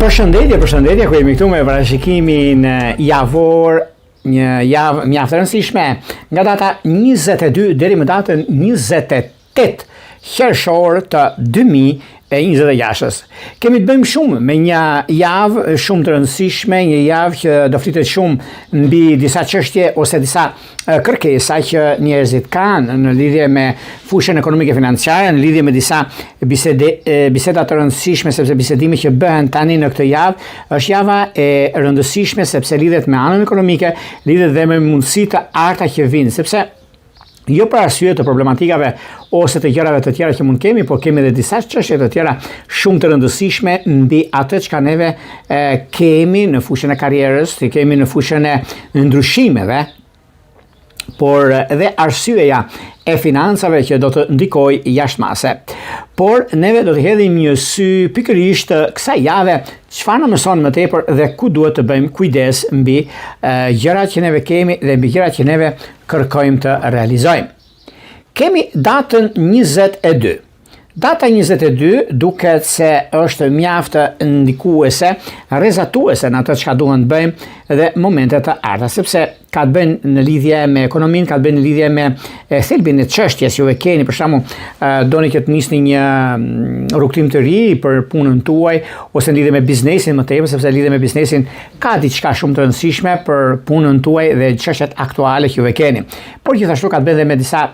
Përshëndetje, ku jemi këtu me parashikimin javor, një javë mjaft e rëndësishme, nga data 22 deri më datën 28 qershor të 2026. Kemi të bëjmë shumë me një javë shumë të rëndësishme, një javë që do flitet shumë mbi disa çështje ose disa kërkesa që njerëzit kanë në lidhje me fushën ekonomike financiare, në lidhje me disa biseda të rëndësishme, sepse bisedimi që bëhen tani në këtë javë është java e rëndësishme sepse lidhet me anën ekonomike, lidhet dhe me mundësi të arta që vinë, sepse jo për arsye të problematikave ose të gjërave të tjera që mund kemi, por kemi edhe disa çështje të tjera shumë të rëndësishme mbi atë çka neve kemi në fushën e karrierës, që kemi në fushën e ndryshimeve, por edhe arsyeja e financave që do të ndikoj jashtëmase. Por neve do të hedhim një sy pikërisht kësaj jave çfarë na mëson më tepër dhe ku duhet të bëjmë kujdes mbi gjërat që neve kemi dhe mbi gjërat që neve kërkojmë të realizojmë. Kemi datën 22. Data 22 duket se është mjaft ndikuese, rrezatuese në atë çka duhen të bëjmë dhe momentet të ardha, sepse ka të bëjnë në lidhje me ekonominë, ka të bëjnë në lidhje me thelbin e çështjes që ju e keni, për shembull, doni që të nisni një rrugtim të ri për punën tuaj ose në lidhje me biznesin më tepër, sepse lidhje me biznesin ka diçka shumë të rëndësishme për punën tuaj dhe çështjet aktuale që ju e keni. Por gjithashtu ka të bëjë me disa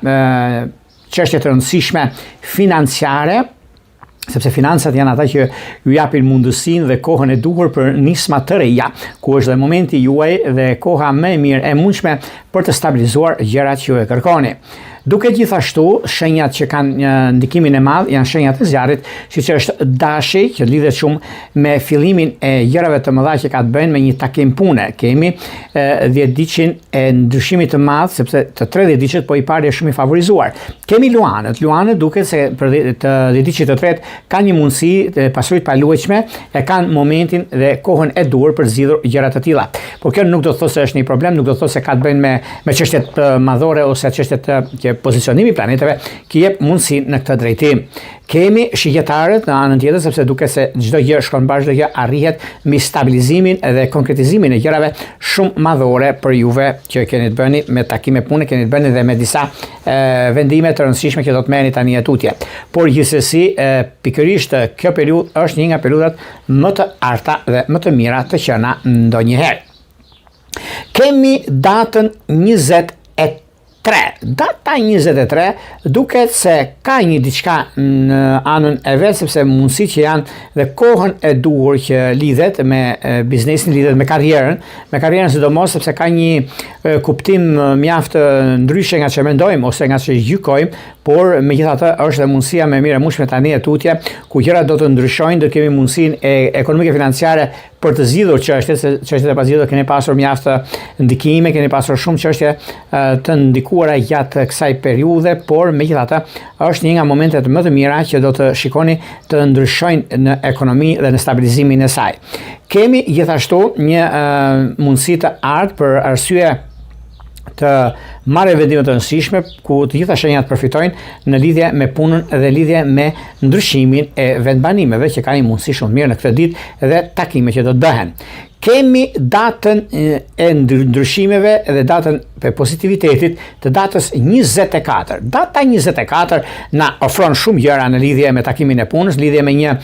çështje të rëndësishme financiare, sepse financat janë ata që ju japin mundësinë dhe kohën e duhur për nisma të reja, ku është dhe momenti juaj dhe koha më e mirë e mundshme për të stabilizuar gjërat që ju e kërkoni. Duke gjithashtu, shenjat që kanë ndikimin e madh janë shenjat e zjarrit, siç është dashi, që lidhet shumë me fillimin e gjërave të mëdha që ka të bëjnë me një takim pune. Kemi 10 diqin e ndryshimit të madh, sepse të 30 diqet po i pari është shumë i favorizuar. Kemi luanët. Luanët duket se për të 10 diqit të tretë kanë një mundësi të pasurit pa luajtshme, e kanë momentin dhe kohën e duhur për zgjidhur gjëra të tilla. Por kjo nuk do të thotë se është një problem, nuk do të thotë se ka të bëjnë me çështjet madhore ose çështjet që pozicionimi i planeteve që jep mundësi në këtë drejtim. Kemi shigjetarët në anën tjetër, sepse duket se çdo gjë shkon bashkë, çdo gjë arrihet me stabilizimin dhe konkretizimin e gjërave shumë madhore për juve që keni të bëni me takime pune, keni të bëni dhe me disa vendime të rëndësishme që do të merrni tani tutje. Por gjithsesi, pikërisht kjo periudhë është një nga periudhat më të arta dhe më të mira të qena ndonjëherë. Kemi datën 23. Data 23 duket se ka një diçka në anën e vet, sepse mundësitë që janë dhe kohën e duhur që lidhet me biznesin, lidhet me karrierën sidomos, sepse ka një kuptim mjaft ndryshe nga që mendojmë ose nga që gjykojmë, por megjithatë është dhe mundësia më mirë e mundshme tani e tutje, ku gjërat do të ndryshojnë, do kemi mundësinë ekonomike financiare për të zgjidhur çështjet e pazgjidhura. Keni pasur mjaft ndikime, keni pasur shumë çështje të ndikuara gjatë kësaj periudhe, por megjithatë është një nga momentet më të mira që do të shikoni të ndryshojnë në ekonomi dhe në stabilizimin e saj. Kemi gjithashtu një mundësi të ardhë për arsye të marrë vendime të rëndësishme, ku të gjitha shenjat përfitojnë në lidhje me punën dhe lidhje me ndryshimin e vendbanimeve që ka një mundësi shumë mirë në këtë ditë dhe takime që do të bëhen. Kemi datën e ndryshimeve dhe datën e pozitivitetit të datës 24. Data 24 na ofron shumë gjëra në lidhje me takimin e punës, lidhje me një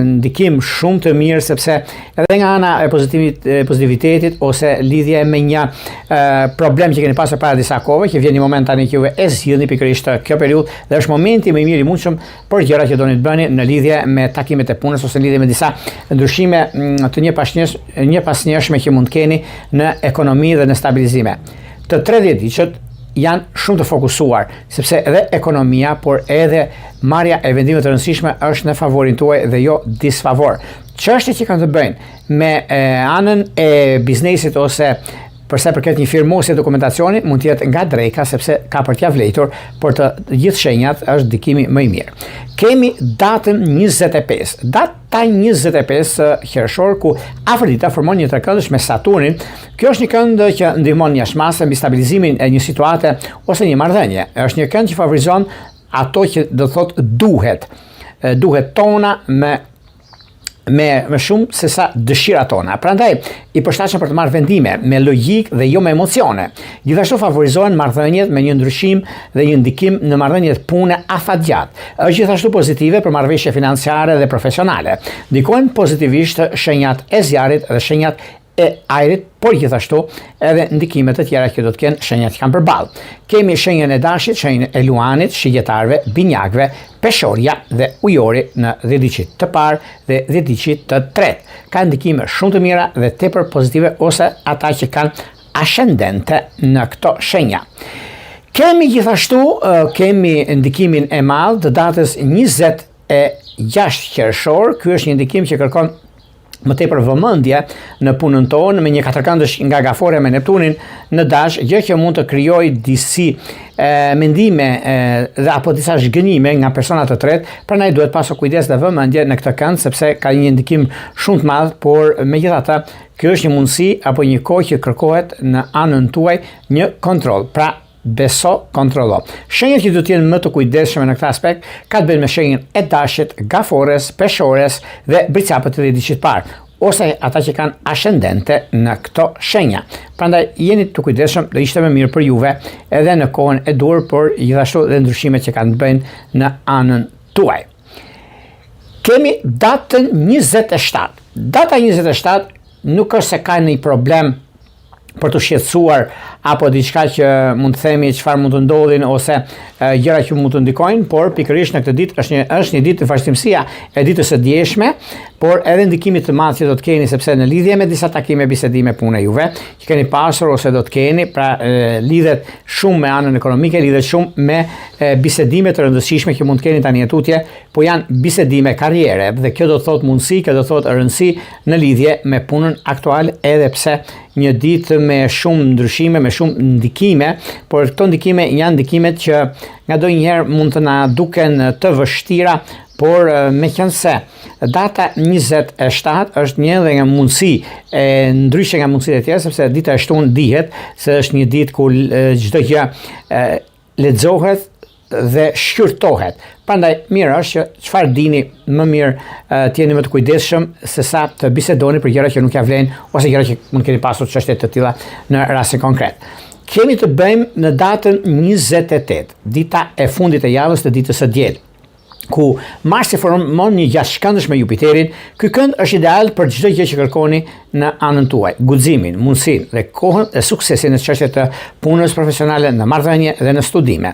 ndikim shumë të mirë, sepse edhe nga ana e pozitivitetit ose lidhje me një problem që keni pasur para disa kohëve, që vjen një moment tani që juve e zgjidhni pikërisht kjo periudhë dhe është momenti më i mirë i mundshëm për gjërat që doni të bëni në lidhje me takimet e punës ose në lidhje me disa ndryshime të një pasnjëshme që mund keni në ekonomi dhe në stabilizime. Të 30 diqet janë shumë të fokusuar, sepse edhe ekonomia, por edhe marrja e vendimeve të rëndësishme është në favorin tuaj dhe jo disfavor. Çështjet që kanë të bëjnë me anën e biznesit ose përsa përket një firmosje dokumentacioni, mund të jetë nga drejka, sepse ka për t'ia vlejtur, por të gjithë shenjat është ndikimi më i mirë. Kemi datën 25. Data 25 qershor, ku Afrodita formon një trekëndësh me Saturnin. Kjo është një këndë që ndihmon jashtëmase mbi stabilizimin e një situate ose një marrëdhënie. Është një këndë që favorizon ato që do thotë duhet. Duhet tona me me shumë se sa dëshira tona. Prandaj, i përshtatshëm për të marrë vendime me logjikë dhe jo me emocione. Gjithashtu favorizohen marrëdhëniet me një ndryshim dhe një ndikim në marrëdhëniet pune afatgjatë. Është gjithashtu pozitive për marrëveshje financiare dhe profesionale. Ndikojnë pozitivisht shenjat e zjarrit dhe shenjat e ajrit, por gjithashtu edhe ndikimet të tjera që do të kenë shenjat që kanë përballë. Kemi shenjën e dashit, shenjën e luanit, shigjetarëve, binjakëve, peshorja dhe ujori në dhjetëdhjetit të parë dhe dhjetëdhjetit të tretë. Ka ndikime shumë të mira dhe tepër pozitive ose ata që kanë ascendente në këto shenja. Kemi gjithashtu ndikimin e madh të datës 26 qershor. Ky është një ndikim që kërkon më tepër vëmendje në punën tonë, me një katërkëndësh nga gafore me Neptunin në dash, gjë që mund të krijojë disi mendime dhe apo disa zhgënjime nga persona të tretë. Prandaj duhet pasur kujdes dhe vëmendje në këtë kënd, sepse ka një ndikim shumë të madh, por megjithatë kjo është një mundësi apo një kohë që kërkohet në anën tuaj një kontroll. Pra beso, kontrollo. Shenjat që do të jenë më të kujdesshme në këtë aspekt ka të bëjnë me shenjën e dashit, gafores, peshores dhe bricapët të dhjetëdhjetit të parë, ose ata që kanë ascendente në këto shenja. Prandaj jeni të kujdesshëm, do ishte më mirë për juve edhe në kohën e dur, por gjithashtu dhe ndryshimet që kanë të bëjnë në anën tuaj. Kemi datën 27. Data 27 nuk është se ka një problem për të shqetësuar apo diçka që mund të themi çfarë mund të ndodhin ose gjëra që mund të ndikojnë, por pikërisht në këtë ditë është një ditë vazhdimësia e ditës së djeshme, por edhe ndikimi të madh që do të keni, sepse në lidhje me disa takime bisedime pune juve që keni pasur ose do të keni, pra lidhet shumë me anën ekonomike, lidhet shumë me bisedime të rëndësishme që mund të keni tani tutje, po janë bisedime karriere dhe kjo do të thotë mundësi, kjo do të thotë rëndësi në lidhje me punën aktuale, edhe pse një ditë me shumë ndryshime, me shumë ndikime, por këto ndikime janë ndikimet që ngadonjëherë mund të na duken të vështira, por meqense data 27 është një dhe nga mundësi ndryshe nga mundësitë e tjera, sepse dita e shtunë dihet se është një ditë ku çdo gjë lexohet dhe shqyrtohet. Prandaj mirë është që çfarë dini më mirë të jeni më të kujdesshëm se sa të bisedoni për gjëra që nuk ja vlen ose gjëra që mund keni pasur çështje të tilla në rastin konkret. Kemi të bëjmë në datën 28, dita e fundit e javës të ditës së diel, ku Marsi formon një gjashtë me Jupiterin. Ky kënd është ideal për çdo gjë që kërkoni në anën tuaj, guximin, mundësinë dhe kohën e suksesit në çështjet të punës profesionale, në marrëdhënie dhe në studime.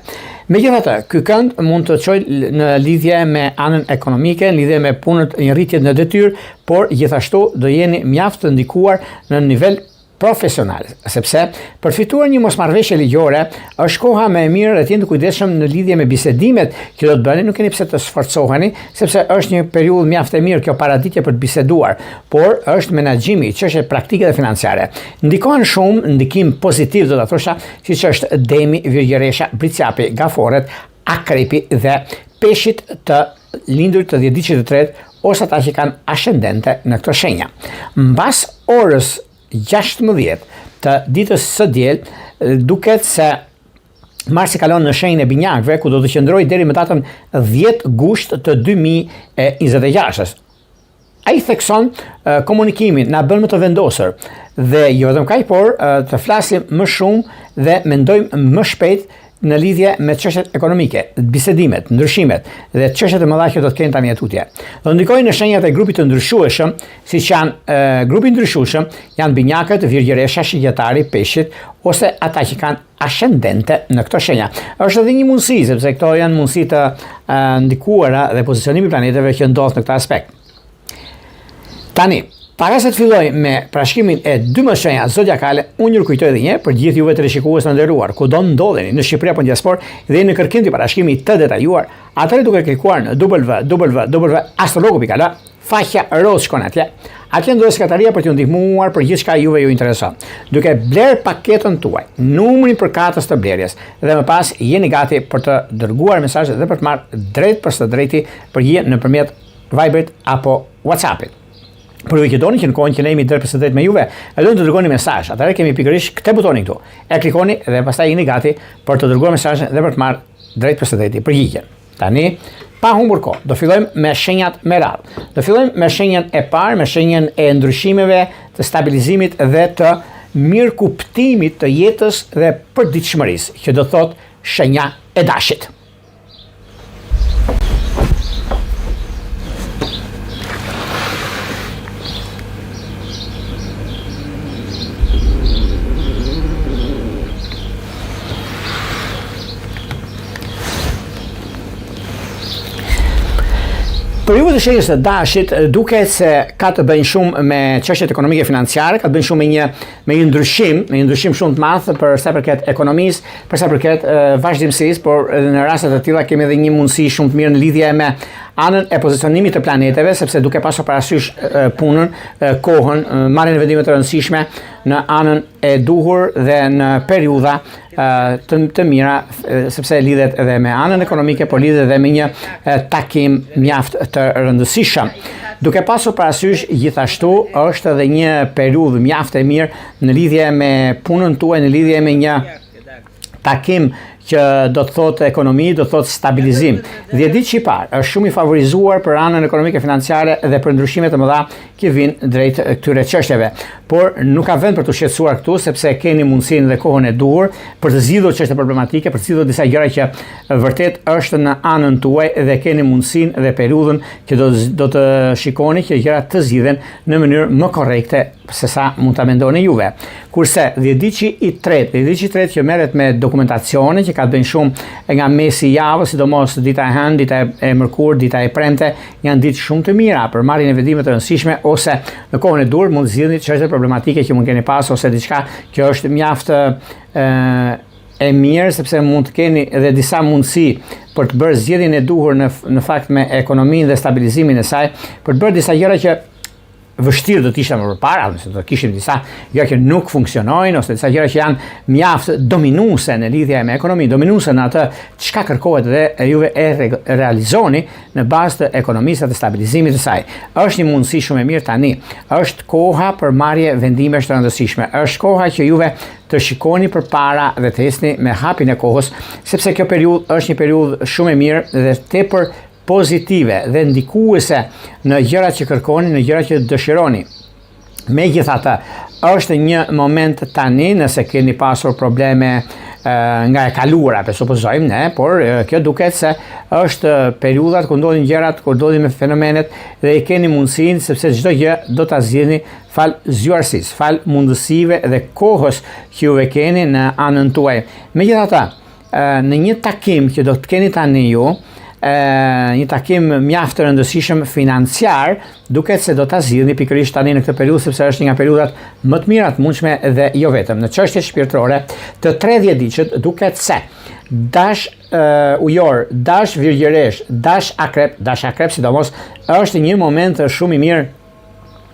Megjithatë, ky kënd mund të çojë në lidhje me anën ekonomike, në lidhje me punën, një rritje në detyrë, por gjithashtu do jeni mjaft të ndikuar në nivel profesional, sepse për fituar një mosmarrëveshje ligjore është koha më e mirë dhe të jeni të kujdesshëm në lidhje me bisedimet që do të bëni. Nuk keni pse të sforcoheni, sepse është një periudhë mjaft e mirë kjo paraditje për të biseduar, por është menaxhimi, çështje praktike dhe financiare. Ndikojnë shumë, ndikim pozitiv do ta thosha, siç është Demi, Virgjeresha, Briciapi, Gaforet, Akrepi dhe Peshit të lindurit të dhjetëdhjetit të tretë ose ata që kanë ascendente në këto shenja. Mbas orës 16 të ditës së diel, duket se Marsi kalon në shenjën e binjakëve, ku do të qëndrojë deri më datën 10 gusht të 2026. Ai thekson komunikimin, na bën më të vendosur dhe jo vetëm kaq, por të flasim më shumë dhe mendojmë më shpejt në lidhje me çështjet ekonomike, bisedimet, ndryshimet dhe çështjet e mëdha që do të kenë tani tutje. Do ndikojnë në shenjat e grupit të ndryshueshëm, siç janë grupi ndryshueshëm, janë binjakët, Virgjeresha, Shigjetari, Peshit ose ata që kanë ascendente në këto shenja. Është edhe një mundësi, sepse këto janë mundësi të ndikuara dhe pozicionimi i planeteve që ndodh në këtë aspekt. Tani, para se të filloj me parashikrimin e 12 shenja zodiakale, unë ju kujtoj edhe një herë për gjithë juve të shikues të nderuar, kudo ndodheni në Shqipëri apo në diasporë dhe në kërkim të parashikrimit të detajuar, atëherë duke klikuar në www.astrologo.al, faqja roz shkon atje. Atje ndodhet sekretaria për t'ju ndihmuar për gjithçka juve ju intereson. Duke bler paketën tuaj, numrin përkatës të blerjes dhe më pas jeni gati për të dërguar mesazhe dhe për të marrë drejt për së drejti përgjigje nëpërmjet Viberit apo WhatsAppit. Por ju që doni që në kohën që ne jemi drejt për së drejt me juve, e do të dërgoni mesazh. Atëherë kemi pikërisht këtë butonin këtu. E klikoni dhe pastaj jeni gati për të dërguar mesazhe dhe për të marrë drejt për së drejti përgjigjen. Tani, pa humbur kohë, do fillojmë me shenjat me radhë. Do fillojmë me shenjën e parë, me shenjën e ndryshimeve, të stabilizimit dhe të mirë kuptimit të jetës dhe përditshmërisë, që do thotë shenja e dashit. Periudha e shenjës së dashit duket se ka të bëjë shumë me çështjet ekonomike financiare, ka të bëjë shumë me një ndryshim shumë të madh për sa përket ekonomisë, për sa përket vazhdimësisë, por në raste të tilla kemi edhe një mundësi shumë të mirë në lidhje me anën e pozicionimit të planeteve, sepse duke pasur parasysh punën, kohën, marrjen e vendimeve të rëndësishme në anën e duhur dhe në periudha të mira, sepse lidhet edhe me anën ekonomike, por lidhet edhe me një takim mjaft të rëndësishëm. Duke pasur parasysh gjithashtu është edhe një periudhë mjaft e mirë në lidhje me punën tuaj, në lidhje me një takim që do të thotë ekonomi, do të thotë stabilizim. 10 ditë që i parë është shumë i favorizuar për anën ekonomike financiare dhe për ndryshimet të mëdha që vinë drejt këtyre çështjeve. Por nuk ka vend për të shqetësuar këtu, sepse keni mundësinë dhe kohën e duhur për të zgjidhur çështje problematike, për të zgjidhur disa gjëra që vërtet është në anën tuaj dhe keni mundësinë dhe periudhën që do të shikoni që gjërat të zgjidhen në mënyrë më korrekte se sa mund ta mendoni juve. Kurse 10 ditë i tretë që merret me dokumentacione që ka të bëjnë shumë nga mesi i javës, sidomos dita e hënë, dita e mërkurë, dita e premte, janë ditë shumë të mira për marrjen e vendimeve të rëndësishme ose në kohën e dur mund të zgjidhni çështje problematike që mund keni pas ose diçka që është mjaft e mirë, sepse mund të keni edhe disa mundësi për të bërë zgjedhjen e duhur në fakt me ekonominë dhe stabilizimin e saj, për të bërë disa gjëra që vështirë do të ishte më përpara, ose do të kishim disa gjëra që nuk funksionojnë ose disa gjëra që janë mjaft dominuese në lidhje me ekonominë, dominuese në atë çka kërkohet dhe juve e realizoni në bazë të ekonomisë dhe stabilizimit të saj. Është një mundësi shumë e mirë tani. Është koha për marrje vendimesh të rëndësishme. Është koha që juve të shikoni përpara dhe të ecni me hapin e kohës, sepse kjo periudhë është një periudhë shumë e mirë dhe tepër pozitive dhe ndikuese në gjërat që kërkoni, në gjërat që dëshironi. Megjithatë, është një moment tani, nëse keni pasur probleme nga e kaluara, presupozojmë ne, por kjo duket se është periudhat ku ndodhin gjërat, ku ndodhin me fenomenet dhe i keni mundësinë, sepse çdo gjë do ta zgjidhni fal zgjuarsisë, fal mundësive dhe kohës që juve keni në anën tuaj. Megjithatë, në një takim që do të keni tani ju, një takim mjaft të rëndësishëm financiar, duket se do ta zgjidhni pikërisht tani në këtë periudhë, sepse është një nga periudhat më të mira të mundshme dhe jo vetëm. Në çështjet shpirtërore të 30 ditët duket se dash ujor, dash virgjëresh, dash akrep sidomos është një moment shumë i mirë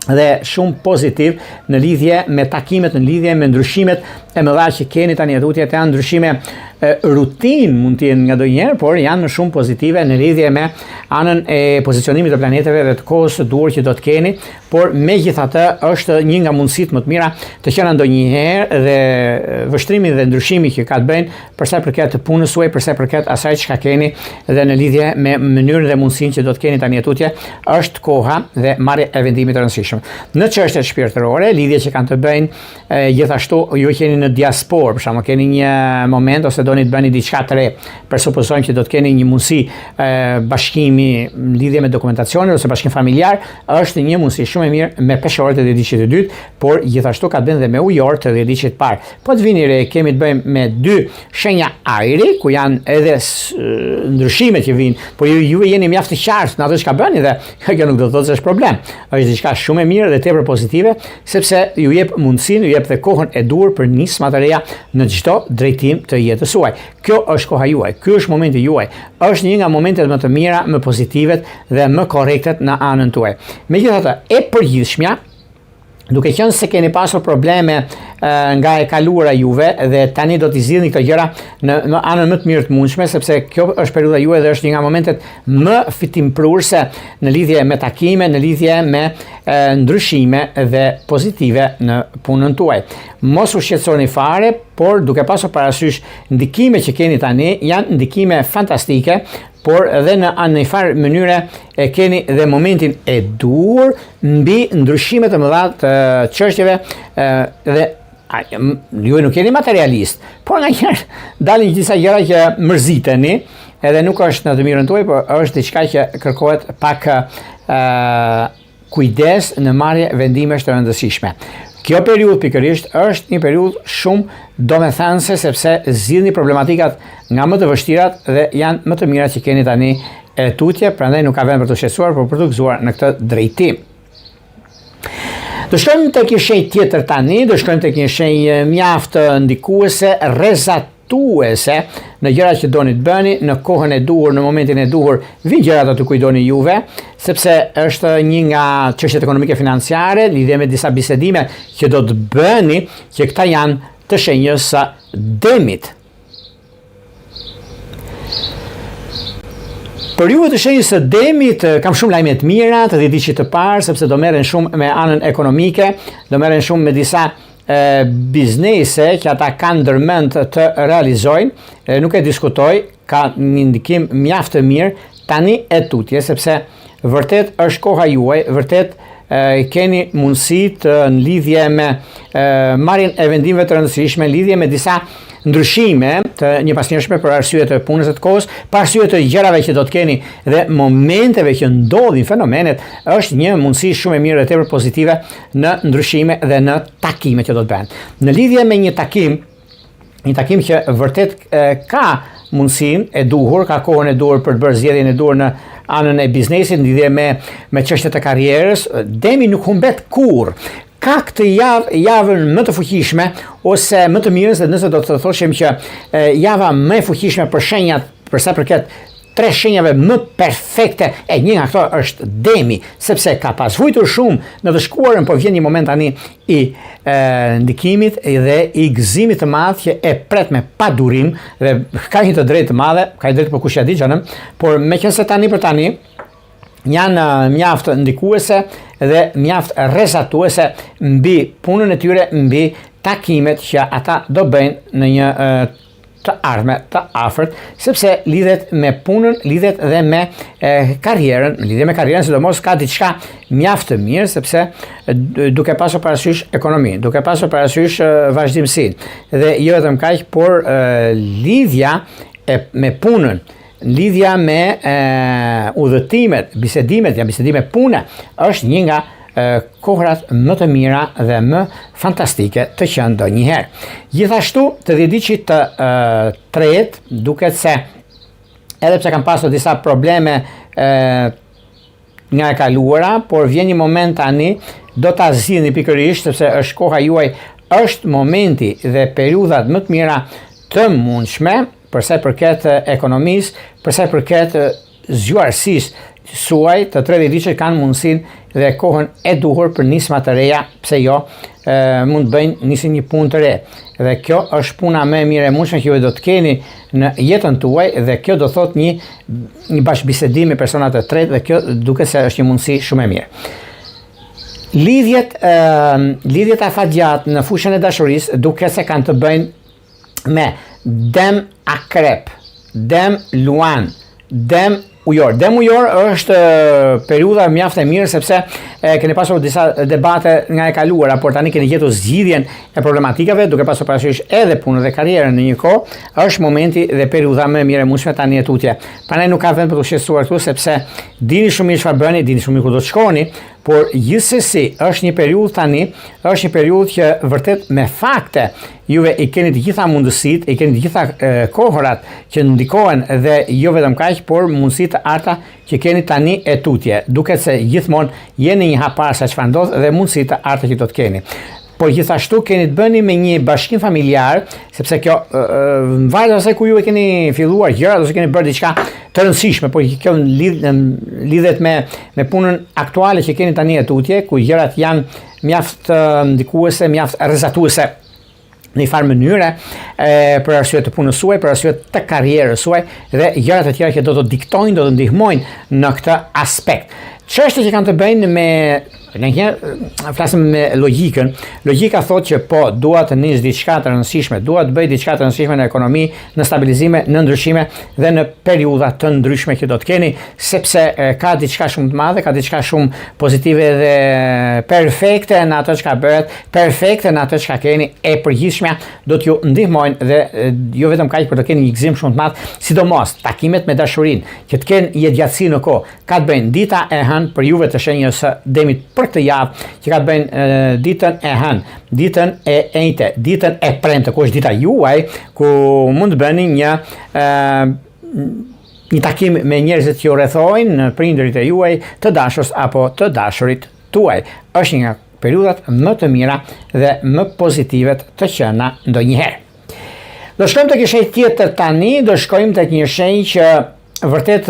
dhe shumë pozitiv në lidhje me takimet, në lidhje me ndryshimet e mëdha që keni tani atje, janë ndryshime rutinë mund të jenë ngadonjëherë, por janë shumë pozitive në lidhje me anën e pozicionimit të planeteve dhe të kohës së duhur që do të keni, por megjithatë është një nga mundësitë më të mira të qenë ndonjëherë dhe vështrimi dhe ndryshimi që ka të bëjnë për sa përket punës suaj, për sa përket asaj që keni dhe në lidhje me mënyrën dhe mundësinë që do të keni tani atje, është koha dhe marrja e vendimit të rëndësishëm. Në çështjet shpirtërore, lidhje që kanë të bëjnë gjithashtu ju keni në diasporë, për shembull, keni një moment ose doni të bëni diçka të re, presupozojmë që do të keni një mundësi bashkimi lidhje me dokumentacionin ose bashkim familjar, është një mundësi shumë e mirë me peshorët e 10 diqit të dytë, por gjithashtu ka të bëjë dhe me ujorët të 10 diqit të parë. Po të vini re, kemi të bëjmë me 2 shenja ajri, ku janë edhe ndryshimet që vinë, por ju jeni mjaft të qartë në atë çka bëni dhe kjo nuk do të thotë se është problem. Është diçka shumë e mirë dhe tepër pozitive, sepse ju jep mundësinë, ju jep dhe kohën e duhur për nisma të reja në çdo drejtim të jetës suaj. Kjo është koha juaj, ky është momenti juaj. Është një nga momentet më të mira, më pozitivet dhe më korrektet në anën tuaj. Megjithatë, e përgjithshmja, duke qenë se keni pasur probleme nga e kaluara juve dhe tani do t'i zgjidhni këto gjëra në anën më të mirë të mundshme, sepse kjo është periudha juaj dhe është një nga momentet më fitimprurse në lidhje me takime, në lidhje me ndryshime dhe pozitive në punën tuaj. Mos u shqetësoni fare, por duke pasur parasysh ndikimet që keni tani janë ndikime fantastike por edhe në një farë mënyre e keni dhe momentin e duhur mbi ndryshimet të mëdha të çështjeve dhe ju nuk jeni materialist, por nganjëherë dalin disa gjëra që mërziteni, edhe nuk është në të mirën tuaj, por është diçka që kërkohet pak kujdes në marrje vendimesh të rëndësishme. Kjo periudhë pikërisht është një periudhë shumë domethënëse sepse zgjidhni problematikat nga më të vështirat dhe janë më të mirat që keni tani e tutje, prandaj nuk ka vend për të shqetësuar, por për të gëzuar në këtë drejtim. Do shkojmë tek një shenjë tjetër tani, do shkojmë tek një shenjë mjaft ndikuese, rrezatuese në gjërat që doni të bëni, në kohën e duhur, në momentin e duhur, vijnë gjërat aty ku i doni juve, sepse është një nga çështjet ekonomike financiare, lidhje me disa bisedime që do të bëni, që këta janë të shenjës së demit. Për ju të shenjës së demit, kam shumë lajme të mira, të ditësh të parë, sepse do merren shumë me anën ekonomike, do merren shumë me disa biznese që ata kanë ndërmend të realizojnë, nuk e diskutoj, ka një ndikim mjaft të mirë tani e tutje, sepse vërtet është koha juaj, vërtet keni mundësi të në lidhje me marrjen e vendimeve të rëndësishme, në lidhje me disa ndryshime të një pasnjëshme për arsye të punës së kohës, për arsye të gjërave që do të keni dhe momenteve që ndodhin fenomenet, është një mundësi shumë e mirë dhe tepër pozitive në ndryshime dhe në takime që do të bëhen. Në lidhje me një takim që vërtet ka mundësinë e duhur, ka kohën e duhur për të bërë zgjedhjen e duhur në anën e biznesit, në lidhje me çështjet e karrierës, demi nuk humbet kurrë. Ka këtë javën më të fuqishme ose më të mirës, dhe nëse do të thoshim që java më e fuqishme për shenjat, për sa përket 3 shenjave më perfekte, e një nga këto është demi, sepse ka pas vujtur shumë në të shkuarën, por vjen një moment tani i ndikimit dhe i gëzimit të madh që e pret me padurim dhe ka një të drejtë të madhe, ka një drejtë për kush ja di xhanëm, por meqense tani për tani janë mjaft ndikuese dhe mjaft rrezatuese mbi punën e tyre, mbi takimet që ata do bëjnë në një të ardhme, të afërt, sepse lidhet me punën, lidhet dhe me karrierën, lidhet me karrierën, sidomos ka diçka mjaft të mirë, sepse duke pasur parasysh ekonominë, duke pasur parasysh vazhdimsinë, dhe jo vetëm kaq, por lidhja me punën, lidhja me udhëtimet, bisedimet, janë bisedime pune, është një nga kohrat më të mira dhe më fantastike të qenë ndonjëherë. Gjithashtu, të dhjetëdijit të tretë, duket se edhe pse kanë pasur disa probleme nga e kaluara, por vjen një moment tani, do ta zgjidhni pikërisht, sepse është koha juaj, është momenti dhe periudhat më të mira të mundshme, përsa përket ekonomisë, përsa përket zgjuarësisë suaj, të 30 vjeçët kanë mundësinë dhe kohën e duhur për nisma të reja, pse jo, mund të bëjnë nisin një punë të re. Dhe kjo është puna më e mirë e mundshme që ju do të keni në jetën tuaj, dhe kjo do thot një bashkëbisedim me persona të tretë, dhe kjo duket se është një mundësi shumë e mirë. Lidhjet afatgjat në fushën e dashurisë duket se kanë të bëjnë me dem akrep, dem luan, dem ujor. Dem ujor është periudha mjaft e mirë, sepse keni pasur disa debate nga e kaluara, por tani keni gjetur zgjidhjen e problematikave, duke pasur parasysh edhe punën dhe karrierën në një kohë, është momenti dhe periudha më e mirë e mundshme tani e tutje. Prandaj nuk ka vend për të shqetësuar këtu, sepse dini shumë mirë çfarë bëni, dini shumë mirë ku do të shkoni, por gjithsesi është një periudhë tani, është një periudhë që vërtet me fakte juve i keni të gjitha mundësitë, i keni të gjitha kohërat që ndikohen, dhe jo vetëm kaq, por mundësitë të arta që keni tani e tutje. Duket se gjithmonë jeni një hap para sa çfarë ndodh dhe mundësitë të arta që do të keni. Por gjithashtu keni të bëni me një bashkim familjar, sepse kjo varet asaj ku ju e keni filluar gjërat ose keni bërë diçka të rëndësishme, por kjo lidhet me punën aktuale që keni tani e tutje, ku gjërat janë mjaft ndikuese, mjaft rrezatuese në një farë mënyre, për arsye të punës suaj, për arsye të karrierës suaj, dhe gjërat e tjera që do të diktojnë, do të ndihmojnë në këtë aspekt. Çështje që kanë të bëjnë me flasim me logjikën. Logjika thotë që po, dua të nis diçka të rëndësishme, dua të bëj diçka të rëndësishme në ekonomi, në stabilizime, në ndryshime dhe në periudha të ndryshme që do të keni, sepse ka diçka shumë të madhe, ka diçka shumë pozitive dhe perfekte në atë që bëhet, perfekte në atë që keni, e përgjithshme do t'ju ndihmojnë dhe jo vetëm kaq për të keni një gëzim shumë të madh, sidomos takimet me dashurinë, që të kenë jetëgjatësi në kohë, ka të bëjnë dita e hënë për juve të shenjës së demit për këtë javë, që ka të bëjnë ditën e hënë, ditën e enjte, ditën e premte, ku është dita juaj, ku mund të bëni një takim me njerëzit që ju rrethojnë, prindërit e juaj, të dashurs apo të dashurit tuaj. Është një nga periudhat më të mira dhe më pozitivet të qena ndonjëherë. Do shkojmë tek një shenjë tjetër tani, do shkojmë tek një shenjë që vërtet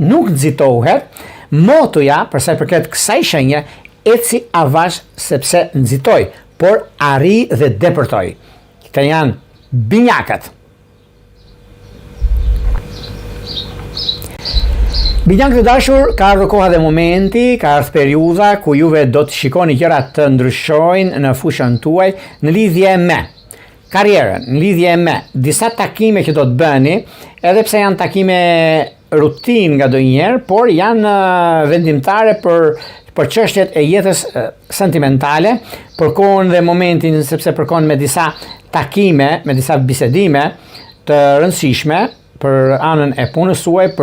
nuk nxitohet. Motoja, për sa i përket kësaj shenje, eci avash sepse nxitoj, por arri dhe depërtoj. Këta janë binjakët. Binjakët e dashur, ka ardhur koha dhe momenti, ka ardhur periudha ku juve do të shikoni gjëra të ndryshojnë në fushën tuaj në lidhje me karrierën, në lidhje me disa takime që do të bëni, edhe pse janë takime rutinë nga ndonjëherë, por janë vendimtare për çështjet e jetës sentimentale, për kohën dhe momentin, sepse përkon me disa takime, me disa bisedime të rëndësishme për anën e punës suaj,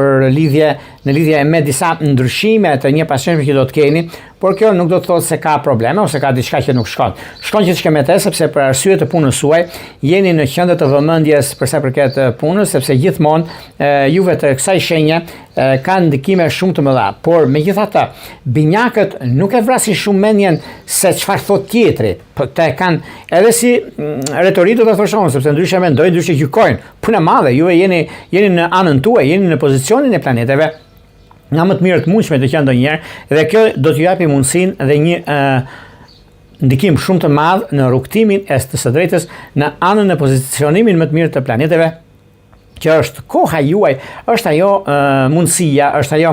në lidhje me disa ndryshime të një pasqyrimi që do të keni, por kjo nuk do të thotë se ka probleme ose ka diçka që nuk shkon. Shkon që të shkemete, sepse për arsye të punës suaj jeni në qendër të vëmendjes për sa përket punës, sepse gjithmonë juve të kësaj shenje kanë ndikime shumë të mëdha. Por megjithatë, binjakët nuk e vrasin shumë mendjen se çfarë thot tjetri. Të kanë edhe si retorik do ta thoshon, sepse ndryshe mendojnë, ndryshe gjykojnë. Puna e madhe, juve jeni në anën tuaj, jeni në pozicionin e planeteve nga më të mirët mundshme të qenë ndonjëherë, dhe kjo do t'ju japi mundësinë dhe një ndikim shumë të madh në rrugtimin e së drejtës në anën e pozicionimin më të mirë të planeteve, që është koha juaj, është ajo mundësia, është ajo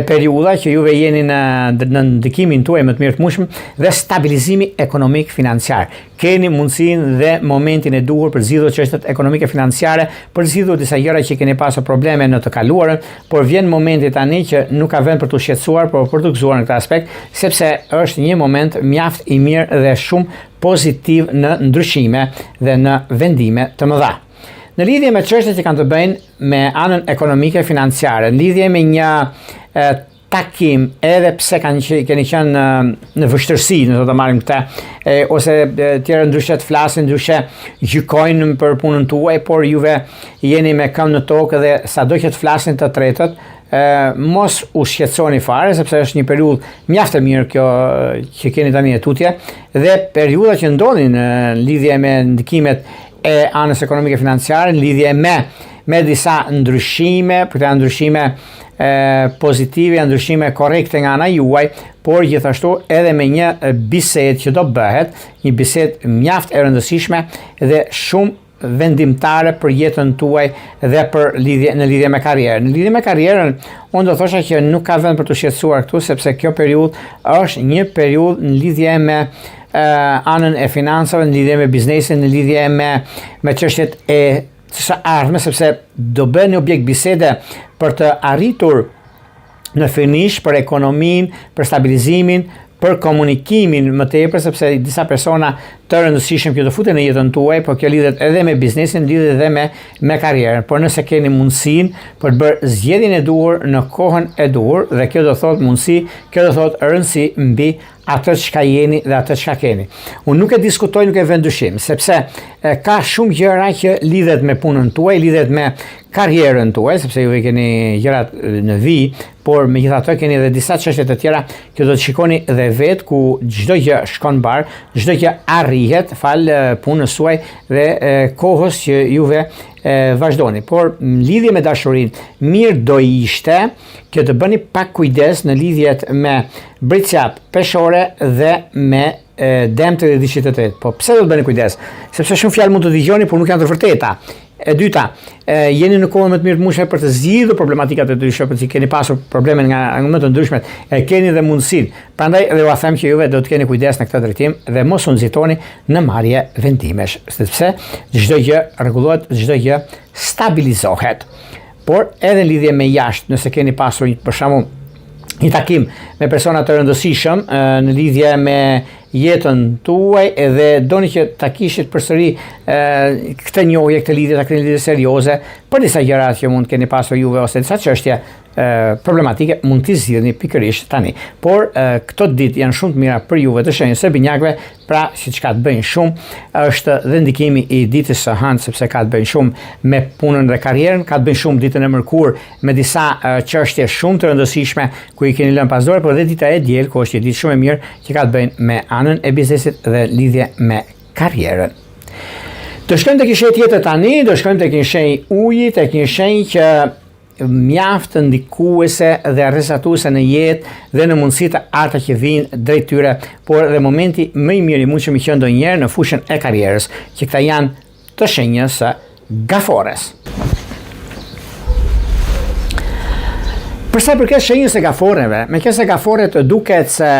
periudha që juve jeni në ndikimin tuaj më të mirë të mundshëm dhe stabilizimi ekonomik financiar. Keni mundësinë dhe momentin e duhur për zgjidhur çështjet ekonomike financiare, për zgjidhur disa gjëra që keni pasur probleme në të kaluarën, por vjen momenti tani që nuk ka vend për të shqetësuar, por për të gëzuar në këtë aspekt, sepse është një moment mjaft i mirë dhe shumë pozitiv në ndryshime dhe në vendime të mëdha. Në lidhje me çështjet që kanë të bëjnë me anën ekonomike financiare, në lidhje me një takim, edhe pse keni qenë në vështirësi, në do të marrim këtë, ose tjerë ndryshe të flasin, ndryshe gjykojnë për punën tuaj, por juve jeni me këmbë në tokë dhe sado që të flasin të tretët, mos u shqetësoni fare, sepse është një periudhë mjaft e mirë kjo që keni tani e tutje, dhe periudha që ndodhin në lidhje me ndikimet e anës ekonomike financiare, në lidhje me disa ndryshime, për këta ndryshime pozitive, ndryshime korekte nga ana juaj, por gjithashtu edhe me një bisedë që do bëhet, një bisedë mjaft e rëndësishme dhe shumë vendimtare për jetën tuaj dhe në lidhje me karrierën. Në lidhje me karrierën, unë do thosha që nuk ka vend për të shqetësuar këtu, sepse kjo periudhë është një periudhë në lidhje me anën e financave, në lidhje me biznesin, në lidhje me çështjet e së ardhme, sepse do bëni objekt bisede për të arritur në finish për ekonominë, për stabilizimin, për komunikimin më tepër, sepse disa persona të rëndësishëm që do futen në jetën tuaj, por kjo lidhet edhe me biznesin, lidhet edhe me karrierën. Por nëse keni mundësinë për të bërë zgjedhjen e duhur në kohën e duhur, dhe kjo do thotë mundësi, kjo do thotë rëndësi mbi atë çka jeni dhe atë çka keni. Unë nuk e diskutoj, nuk e vend dyshim, sepse ka shumë gjëra që lidhet me punën tuaj, lidhet me karrierën tuaj, sepse ju keni gjërat në vijë, por megjithatë keni edhe disa çështje të tjera që do të shikoni dhe vetë, ku çdo gjë shkon bar, çdo gjë arrihet fal punës suaj dhe kohës që juve vazhdoni. Por në lidhje me dashurinë, mirë do ishte që të bëni pak kujdes në lidhjet me britësjap peshore dhe me dëmt dhe diçka të tretë. Po pse do të bëni kujdes? Sepse shumë fjalë mund të dëgjoni, por nuk janë të vërteta. E dyta, jeni në kohën më të mirë të mundshme për të zgjidhur problematikat e ndryshme, për të keni pasur probleme nga më të ndryshmet, keni dhe mundësinë. Prandaj dhe ua them që juve do të keni kujdes në këtë drejtim dhe mos u nxitoni në marrje vendimesh, sepse çdo gjë rregullohet, çdo gjë stabilizohet. Por edhe në lidhje me jashtë, nëse keni pasur për shembull një takim me persona të rëndësishëm në lidhje me jetën tuaj edhe doni që ta kishit përsëri këtë njohje, këtë lidhje serioze për disa gjëra që mund keni pasur juve ose disa çështje problematike mund t'i zgjidhni pikërisht tani. Por këto ditë janë shumë të mira për juve të shenjës së binjakëve, pra siç ka të bëjnë shumë, është dhe ndikimi i ditës së hënë sepse ka të bëjnë shumë me punën dhe karrierën, ka të bëjnë shumë ditën e mërkurë me disa çështje shumë të rëndësishme ku i keni lënë pas dore, por dhe dita e diel, ku është një ditë shumë e mirë që ka të bëjnë me anën e biznesit dhe lidhje me karrierën. Do shkojmë tek një shenjë tjetër tani, do shkojmë tek një shenjë uji, tek një shenjë që mjaft ndikuese dhe arresatuese në jetë dhe në mundësi të arta që vinë drejt tyre, por dhe momenti më i mirë i mundshëm i qenë ndonjëherë në fushën e karrierës, që këta janë të shenjës së gafores. Përsa përket shenjës së gaforeve, me kësaj gaforet duket se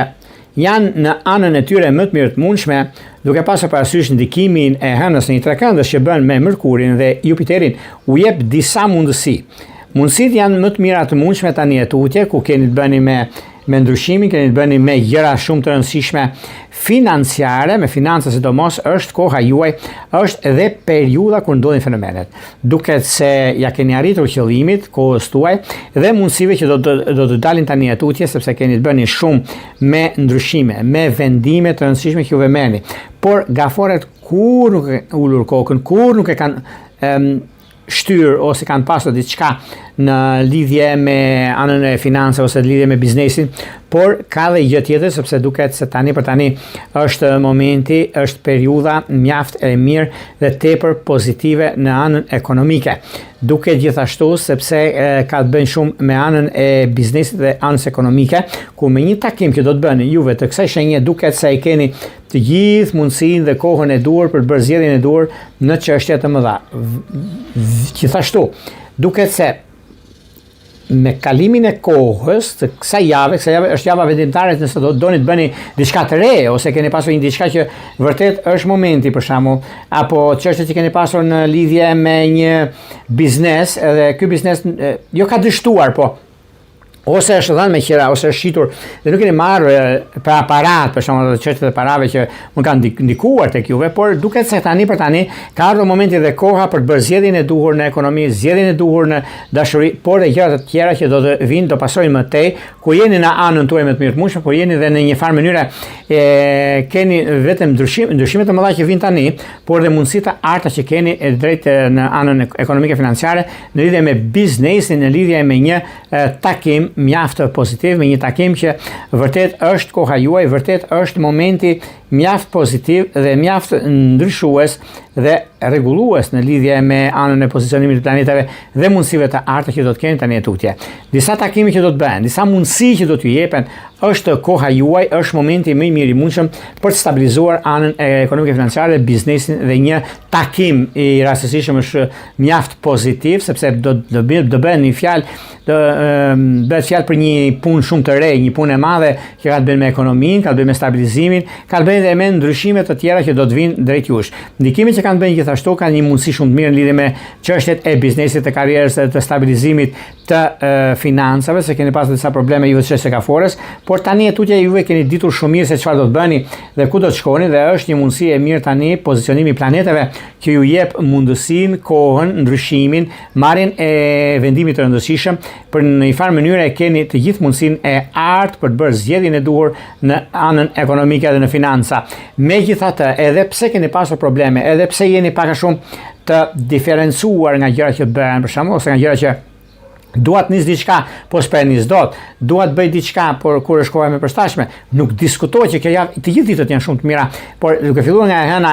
janë në anën e tyre më të mirë të mundshme, duke pasur parasysh ndikimin e hënës në një trekëndës që bën me Mërkurin dhe Jupiterin, u jep disa mundësi. Mundësitë janë më të mira të mundshme tani e tutje, ku keni të bëni me ndryshimin, keni të bëni me gjëra shumë të rëndësishme financiare, me financa sidomos, është koha juaj, është edhe periudha kur ndodhin fenomenet. Duket se ja keni arritur qëllimit kohës tuaj dhe mundësive që do të dalin tani e tutje, sepse keni të bëni shumë me ndryshime, me vendime të rëndësishme që juve merrni. Por gaforet kur nuk e ulur kokën, kur nuk e kanë shtyr ose kanë pasur diçka në lidhje me anën e financave ose lidhje me biznesin, por ka dhe gjë tjetër sepse duket se tani për tani është momenti, është periudha mjaft e mirë dhe tepër pozitive në anën ekonomike. Duket gjithashtu sepse ka të bëjë shumë me anën e biznesit dhe anës ekonomike, ku me një takim që do të bëni juve të kësaj shenje duket se i keni të gjithë mundësinë dhe kohën e duhur për të bërë zgjedhjen e duhur në çështje të mëdha. Gjithashtu, duket se me kalimin e kohës të kësaj jave është java vendimtare nëse doni të bëni diçka të re ose keni pasur një diçka që vërtet është momenti për shembull, apo çështje që keni pasur në lidhje me një biznes, edhe ky biznes jo ka dështuar, po ose është dhënë me qira, ose është shitur dhe nuk keni marrë për aparat, për shembull çështjet e parave që mund kanë ndikuar tek juve, por duket se tani për tani ka ardhur momenti dhe koha për të bërë zgjedhjen e duhur në ekonomi, zgjedhjen e duhur në dashuri, por dhe gjëra të tjera që do të vinë, do pasojnë më tej, ku jeni në anën tuaj më të mirë të mundshme, por jeni dhe në një farë mënyre keni vetëm ndryshime të mëdha që vinë tani, por dhe mundësi të arta që keni drejt në anën ekonomike financiare në lidhje me biznesin, në lidhje me një takim mjaft pozitiv, me një takim që vërtet është koha juaj, vërtet është momenti mjaft pozitiv dhe mjaft ndryshues dhe rregullues në lidhje me anën e pozicionimit të planetave dhe mundësive të arta që do të keni tani e tutje. Disa takime që do të bëhen, disa mundësi që do t'ju jepen, është koha juaj, është momenti më i mirë i mundshëm për të stabilizuar anën ekonomike financiare, biznesin dhe një takim i rastësishëm është mjaft pozitiv, sepse do bëhen një fjalë, bëhet fjalë për një punë shumë të re, një punë e madhe që ka të bëjë me ekonominë, ka të bëjë me stabilizimin, ka të bëjë edhe me ndryshime të tjera që do të vinë drejt jush. Ndikimet që kanë bëjë gjithashtu kanë një mundësi shumë të mirë në lidhje me çështjet e biznesit, të karrierës, të stabilizimit të financave, se keni pasur disa probleme juve çështje gafores, por tani e tutje juve keni ditur shumë mirë se çfarë do të bëni dhe ku do të shkoni dhe është një mundësi e mirë tani pozicionimi i planetave që ju jep mundësinë, kohën, ndryshimin, marrjen e vendimit të rëndësishëm për në një farë mënyrë keni të gjithë mundësinë e artë për të bërë zgjedhjen e duhur në anën ekonomike dhe në financa. Megjithatë, edhe pse keni pasur probleme, edhe pse jeni pak a shumë të diferencuar nga gjërat që bëhen, për shembull, ose nga gjërat që duat nis diçka, po s'per nis dot, duat bëj diçka, por kur është koha më përshtatshme, nuk diskutohet që kjo javë të gjithë ditët janë shumë të mira, por duke filluar nga hëna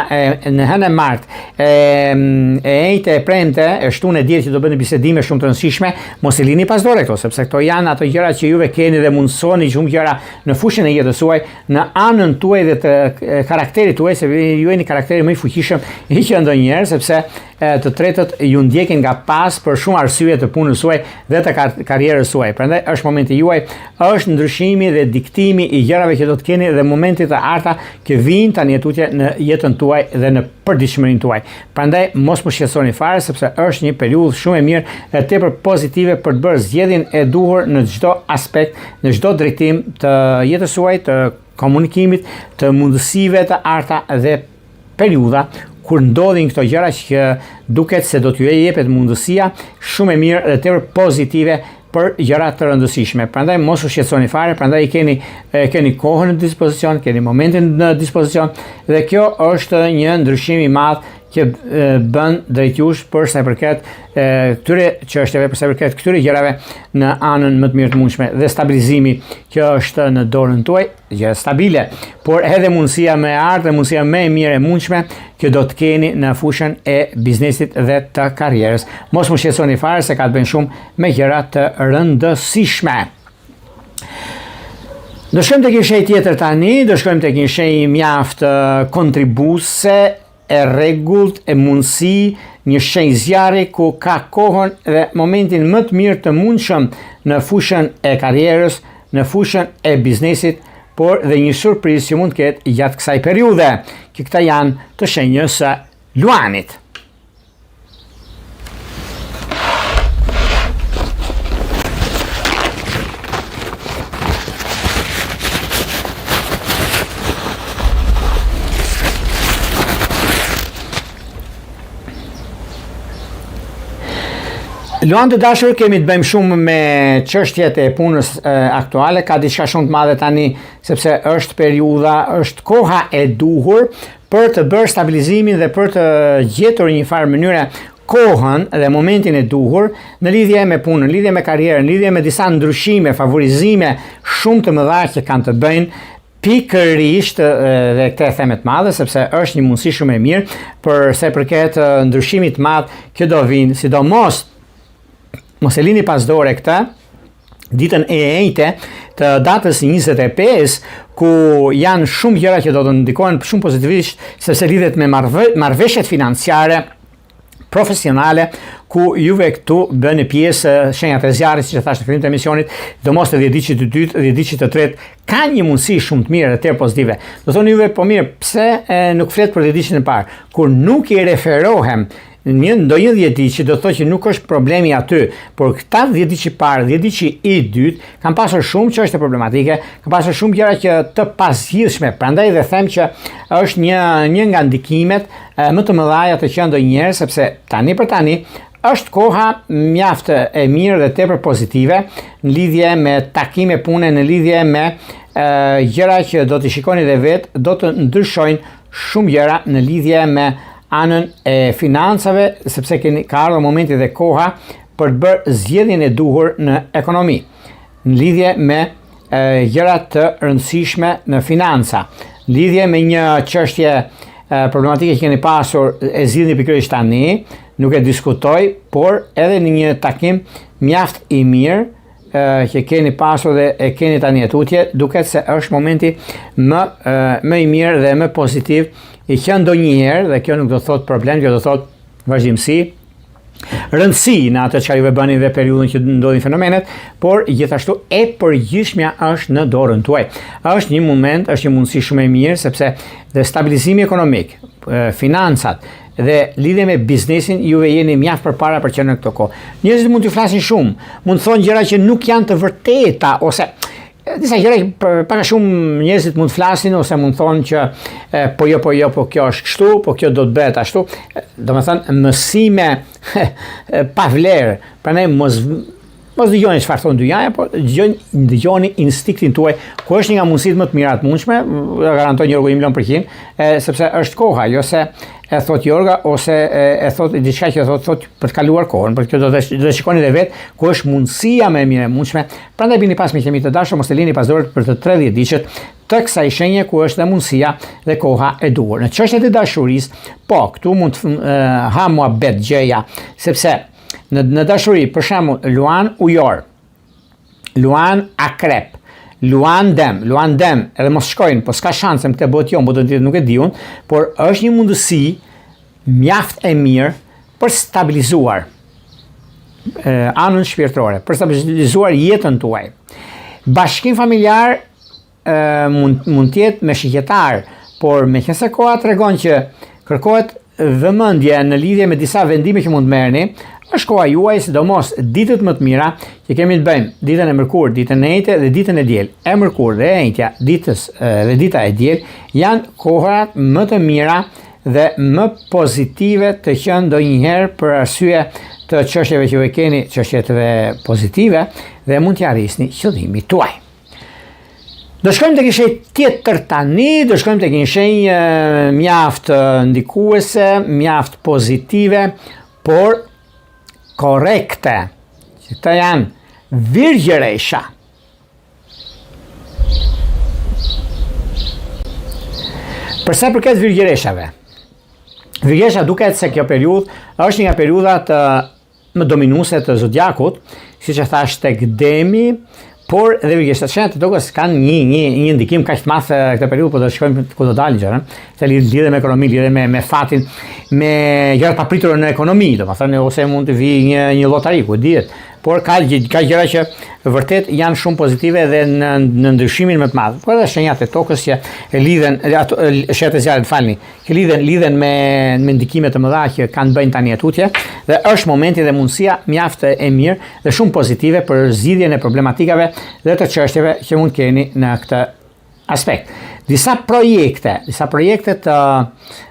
në hënë mart, e njëjtë e premte, e shtunë e diel që do bëni bisedime shumë të rëndësishme, mos i lini pas dore këto, sepse këto janë ato gjëra që juve keni dhe mundsoni shumë gjëra në fushën e jetës suaj, në anën tuaj dhe të karakterit tuaj, se ju jeni karakteri më i fuqishëm i që ndonjëherë, sepse të tretët ju ndjekin nga pas për shumë arsye të punës suaj dhe të karrierës suaj. Prandaj është momenti juaj, është ndryshimi dhe diktimi i gjërave që do të keni dhe momentit të arta që vijnë tani tutje në jetën tuaj dhe në përditshmërinë tuaj. Prandaj mos më shqetësoni fare sepse është një periudhë shumë e mirë dhe tepër pozitive për të bërë zgjedhjen e duhur në çdo aspekt, në çdo drejtim të jetës suaj, të komunikimit, të mundësive të arta dhe periudha kur ndodhin këto gjëra që duket se do t'ju jepet mundësia shumë e mirë dhe tepër pozitive për gjëra të rëndësishme. Prandaj mos u shqetësoni fare, prandaj keni kohën në dispozicion, keni momentin në dispozicion dhe kjo është një ndryshim i madh që bën drejtjush për sa i përket këtyre çështjeve, për sa i përket këtyre gjërave në anën më të mirë të mundshme dhe stabilizimi që është në dorën tuaj, gjë stabile, por edhe mundësia më e artë, mundësia më e mirë e mundshme që do të keni në fushën e biznesit dhe të karrierës. Mos më shqetësoni fare se ka të bëjë shumë me gjëra të rëndësishme. Do shkojmë tek një shenjë tjetër tani, do shkojmë tek një shenjë mjaft kontribuese e rregullt, e mundësi, një shenjë zjarri ku ka kohën dhe momentin më të mirë të mundshëm në fushën e karrierës, në fushën e biznesit, por dhe një surprizë që mund të ketë gjatë kësaj periudhe, që këta janë të shenjës së Luanit. Luan të dashur, kemi të bëjmë shumë me çështjet e punës aktuale, ka diçka shumë të madhe tani sepse është periudha, është koha e duhur për të bërë stabilizimin dhe për të gjetur një farë mënyre kohën dhe momentin e duhur në lidhje me punën, në lidhje me karrierën, në lidhje me disa ndryshime, favorizime shumë të mëdha që kanë të bëjnë pikërisht dhe këtë e them të madhe sepse është një mundësi shumë e mirë për sa i përket ndryshimit të madh që do vinë, sidomos mos e lini pas dore këta, ditën e njëjtë të datës 25, ku janë shumë gjëra që do të ndikojnë shumë pozitivisht sepse lidhet me marrëveshjet financiare, profesionale, ku juve këtu bëni pjesë shenjat e zjarrit, siç e thash në fillim të emisionit, do mos të dhjetëçit të dytë, dhjetëçit të tretë, ka një mundësi shumë të mirë dhe të pozitive. Do thoni juve, po mirë, pse nuk flet për dhjetëçin e parë? Kur nuk i referohem ndonjë dhjetëçi, do thotë që nuk është problemi aty, por këta dhjetëçi parë, dhjetëçi i dytë kanë pasur shumë çështje problematike, kanë pasur shumë gjëra që të pasgjidhshme. Prandaj dhe them që është një nga ndikimet më të mëdha të që ndonjëherë, sepse tani për tani është koha mjaft e mirë dhe tepër pozitive në lidhje me takime pune, në lidhje me gjëra që do të shikoni dhe vetë, do të ndryshojnë shumë gjëra në lidhje me anën e financave, sepse ka ardhur momenti dhe koha për të bërë zgjedhjen e duhur në ekonomi, në lidhje me gjëra të rëndësishme në financa, në lidhje me një çështje problematike që keni pasur e zgjidhni pikërisht tani, nuk e diskutoj, por edhe në një takim mjaft i mirë që keni pasur dhe e keni tani tutje, duket se është momenti më i mirë dhe më pozitiv i që ndonjëherë, dhe kjo nuk do thot problem, kjo do thot vazhdimsi, rëndësi në atë që juve bëni dhe periudhën që ndodhin fenomenet, por gjithashtu e përgjithshmja është në dorën tuaj. Është një moment, është një mundësi shumë e mirë, sepse dhe stabilizimi ekonomik, financat dhe lidhje me biznesin, juve jeni mjaft përpara për që në këto kohë. Njerëzit mund të flasin shumë, mund të thonë gjëra që nuk janë të vërteta, ose disa gjëra pak a shumë njerëzit mund të flasin ose mund thonë që po kjo është kështu, po kjo do të bëhet ashtu. Domethënë mësime pa vlerë. Prandaj mos dëgjoni çfarë thonë dyjaja, po dëgjoni instiktin tuaj, ku është një nga mundësitë më të mira të mundshme, garantoj një rregull 100%, sepse është koha, jo se e thot Jorga ose e thot diçka që thot për të kaluar kohën, për kjo do të shikoni dhe vetë ku është mundësia më e mirë e mundshme. Prandaj bini pas me qemi të dashur, mos e lini pas dorë për të 30 diqet të kësaj shenje ku është dhe mundësia dhe koha e duhur. Në çështjet e dashurisë, po këtu mund të ha muhabet gjëja, sepse në dashuri, për shembull, Luan ujor, Luan akrep, Luan dem, edhe mos shkojnë, po s'ka shanse më këtë botë jon, botë tjetër nuk e diun, por është një mundësi mjaft e mirë për stabilizuar anën shpirtërore, për stabilizuar jetën tuaj. Bashkim familjar mund të jetë me shqiptar, por meqense koha tregon që kërkohet vëmendje në lidhje me disa vendime që mund të merrni, është koha juaj, sidomos ditët më të mira që kemi të bëjmë, ditën e mërkurë, ditën e njëjtë dhe ditën e diel. E mërkurë dhe e njëjtja, dhe dita e diel janë kohrat më të mira dhe më pozitive të qenë ndonjëherë për arsye të çështjeve që keni, çështjeve pozitive dhe mund të arrisni qëllimin tuaj. Do shkojmë tek një shenjë tjetër tani, do shkojmë tek një shenjë mjaft ndikuese, mjaft pozitive, por korrekte. Që këta janë virgjëresha. Për sa përket virgjëreshave, virgjëresha duket se kjo periudhë është nga periudhat më dominuese të zodiakut, siç e thash tek Demi, por edhe virgjëreshat shenjat e tokës kanë një ndikim kaq të madh këtë periudhë, po do shkojmë ku do dalin gjëra, se lidhet me ekonominë, lidhet me fatin, me gjëra të papritura në ekonomi, domethënë ose mund të vijë një llotari, ku dihet. Por ka gjëra që vërtet janë shumë pozitive dhe në ndryshimin më të madh. Po edhe shenjat e tokës që lidhen shenjat e zjarrit, falni, që lidhen me ndikime të mëdha që kanë bëjnë tani tutje, dhe është momenti dhe mundësia mjaft e mirë dhe shumë pozitive për zgjidhjen e problematikave dhe të çështjeve që mund keni në këtë aspekt. Disa projekte të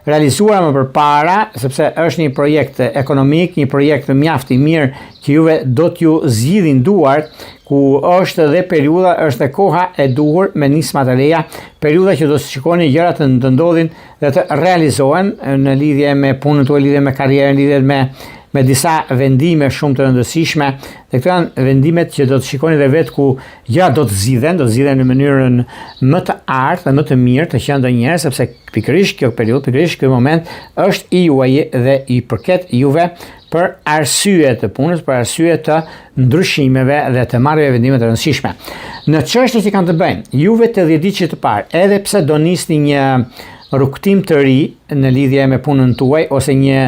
realizuara më përpara, sepse është një projekt ekonomik, një projekt mjaft i mirë që juve do t'ju zgjidhin duart, ku është dhe periudha, është dhe koha e duhur me nisma të reja, periudha që do të shikoni gjërat të ndodhin dhe të realizohen në lidhje me punën tuaj, lidhje me karrierën, lidhje me disa vendime shumë të rëndësishme, dhe këto janë vendimet që do të shikoni dhe vetë ku gjërat do të zgjidhen në mënyrën më të artë dhe më të mirë të qenë ndonjëherë, sepse pikërisht kjo periudhë, pikërisht ky moment është i juaj dhe i përket juve për arsye të punës, për arsye të ndryshimeve dhe të marrjeve vendime të rëndësishme. Në çështjet që kanë të bëjnë juve të 10 ditë të parë, edhe pse do nisni një rrugtim të ri në lidhje me punën tuaj ose një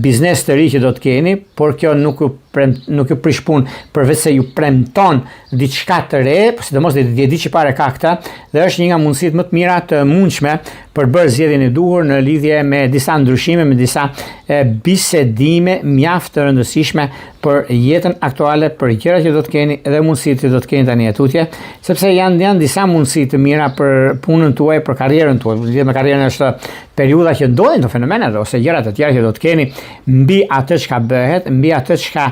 biznes të ri që do të keni, por kjo nuk ju prish punë, përveç se ju premton diçka të re, sidomos 10 ditë që parë ka këtë, dhe është një nga mundësitë më të mira të mundshme për bërë zgjedhjen e duhur në lidhje me disa ndryshime, me disa bisedime mjaft të rëndësishme për jetën aktuale, për gjërat që do të keni dhe mundësitë që do të keni tani tutje, sepse janë disa mundësi të mira për punën tuaj, për karrierën tuaj. Lidhje me karrierën është periudha që ndodhin të fenomenet ose gjërat të tjera që do të keni mbi atë çka bëhet, mbi atë çka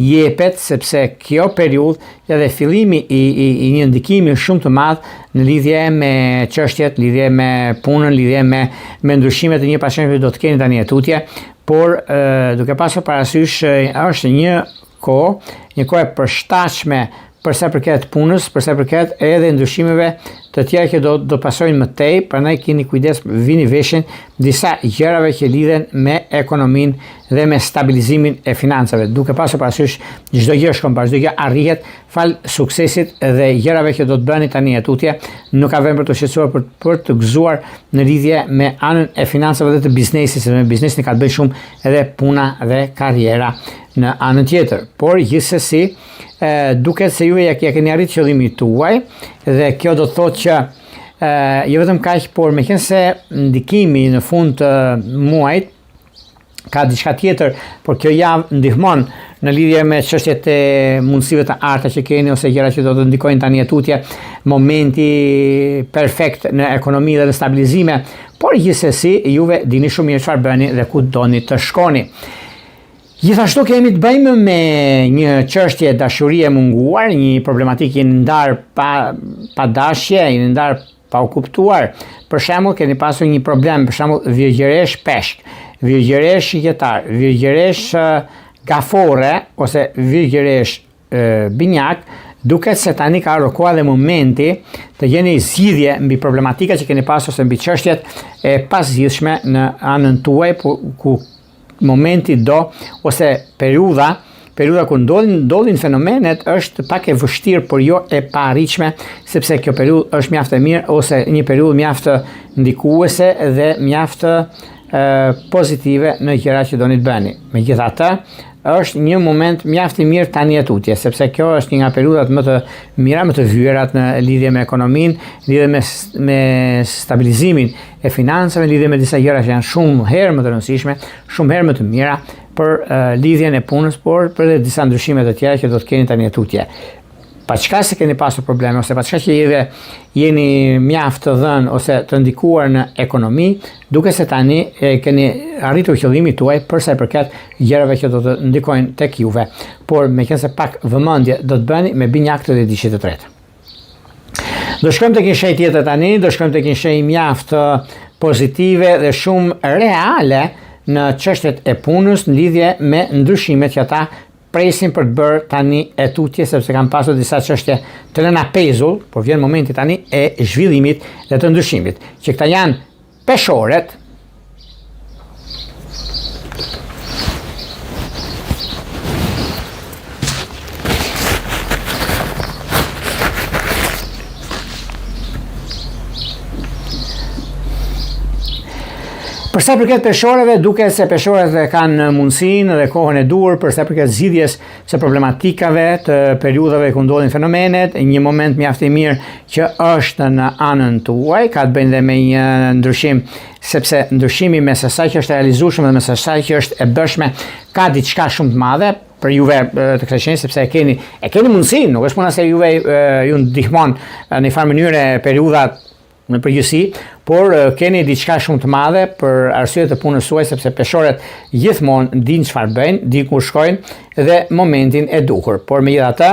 jepet, sepse kjo periudhë edhe fillimi i një ndikimi shumë të madh në lidhje me çështjet, lidhje me punën, lidhje me ndryshimet e një pasqyrë që do të keni tani tutje, por duke pasur parasysh është një kohë e përshtatshme për sa përket punës, për sa përket edhe ndryshimeve të tjera që do pasojnë më tej, prandaj keni kujdes, vini veshin disa gjërave që lidhen me ekonominë dhe me stabilizimin e financave, duke pasur parasysh çdo gjë shkon pas, çdo gjë arrihet fal suksesit dhe gjërave që do të bëni tani tutje, nuk ka vend për të shqetësuar, për të gëzuar në lidhje me anën e financave dhe të biznesit, se me biznesin ka të bëjë shumë edhe puna dhe karriera në anën tjetër. Por gjithsesi duket se juve ja keni arritur qëllimin tuaj dhe kjo do të thotë që jo vetëm kaq, por meqense ndikimi në fund të muajit ka diçka tjetër, por kjo javë ndihmon në lidhje me çështjet e mundësive të arta që keni ose gjëra që do të ndikojnë tani tutje, momenti perfekt në ekonomi dhe në stabilizime, por gjithsesi juve dini shumë mirë çfarë bëni dhe ku doni të shkoni. Gjithashtu kemi të bëjmë me një çështje dashurie munguar, një problematikë në ndar pa dashje, në ndar pa u kuptuar. Për shembull, keni pasur një problem, për shembull, virgjëresh peshk, virgjëresh shqiptar, virgjëresh gafore ose virgjëresh binjak, duket se tani ka ardhur koha dhe momenti të jeni zgjidhje mbi problematika që keni pasur ose mbi çështjet e pazgjidhshme në anën tuaj, ku momenti ose periudha ku ndodhin fenomenet është pak e vështirë, por jo e paarritshme, sepse kjo periudhë është mjaft e mirë ose një periudhë mjaft ndikuese dhe mjaft pozitive në gjëra që doni të bëni. Megjithatë, është një moment mjaft i mirë tani e tutje, sepse kjo është një nga periudhat më të mira, më të vyerat në lidhje me ekonominë, lidhje me stabilizimin e financave, lidhje me disa gjëra që janë shumë herë më të rëndësishme, shumë herë më të mira për lidhjen e punës, por për disa ndryshime të tjera që do të keni tani e tutje. Pa çka se keni pasur probleme, ose pa çka që jeni mjaft të dhënë ose të ndikuar në ekonomi, duke se tani keni arritur qëllimin tuaj për sa i përket gjërave që do të ndikojnë tek juve, por meqense pak vëmendje do të bëni me binjak të edishit të tretë. Do shkojmë tek një shenjë tjetër tani, do shkojmë tek një shenjë mjaft pozitive dhe shumë reale në çështjet e punës në lidhje me ndryshimet që ata presin për të bërë tani e tutje, sepse kanë pasur disa çështje të lëna pezull, por vjen momenti tani e zhvillimit dhe të ndryshimit, që këta janë peshoret. Për sa përket peshoreve, duket se peshorët kanë mundësinë dhe kohën e duhur për sa përket zgjidhjes së problematikave të periudhave ku ndodhin fenomenet, një moment mjaft i mirë që është në anën tuaj, ka të bëjë dhe me një ndryshim, sepse ndryshimi mes asaj që është e realizueshme dhe mes asaj që është e bërshme ka diçka shumë të madhe për juve të kësaj shenjë, sepse e keni mundësinë, nuk është puna se juve ju ndihmon në një farë mënyrë periudhat në përgjithësi, por keni diçka shumë të madhe për arsye të punës suaj, sepse peshorët gjithmonë dinë çfarë bëjnë, dinë ku shkojnë dhe momentin e duhur. Por megjithatë,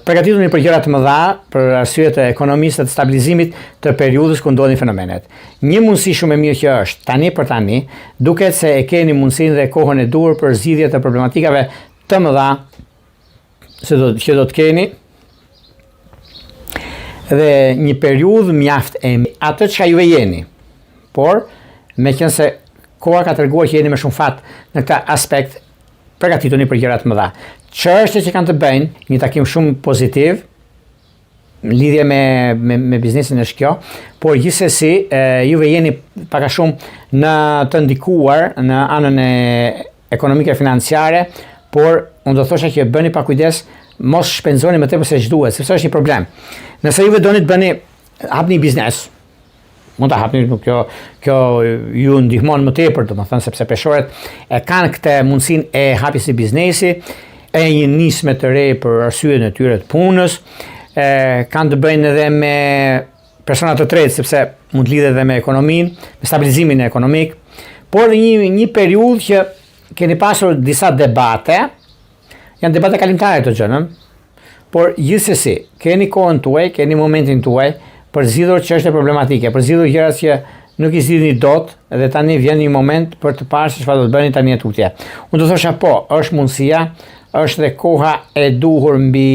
përgatituni për gjëra të mëdha për arsye të ekonomisë të stabilizimit të periudhës ku ndodhin fenomenet. Një mundësi shumë e mirë që është tani për tani, duket se e keni mundësinë dhe kohën e duhur për zgjidhje të problematikave të mëdha që do të keni, dhe një periudhë mjaft e atë çka juve jeni. Por, meqense koha ka treguar që jeni me shumë fat në këtë aspekt, përgatituni për gjëra të mëdha. Çështjet që kanë të bëjnë, një takim shumë pozitiv, në lidhje me biznesin është kjo, por gjithsesi juve jeni pak a shumë në të ndikuar në anën e ekonomike financiare, por unë do thosha që bëni pa kujdes, mos shpenzoni më tepër se ç'duhet, sepse është një problem. Nëse juve doni të bëni hapni biznes, mund ta hapni, kjo ju ndihmon më tepër, domethënë sepse peshorët e kanë këtë mundësinë e hapjes së biznesi, e një nisme të re për arsyet e tyre të punës, kanë të bëjnë edhe me persona të tretë, sepse mund të lidhet edhe me ekonominë, me stabilizimin ekonomik, por një periudhë që keni pasur disa debate, janë debate kalimtare të gjënë, por gjithsesi, keni kohën tuaj, keni momentin tuaj për zgjidhur çështje problematike, për zgjidhur gjëra që nuk i zgjidhni dot dhe tani vjen një moment për të parë se çfarë do të bëni tani e tutje. Unë do thosha po, është mundësia, është dhe koha e duhur mbi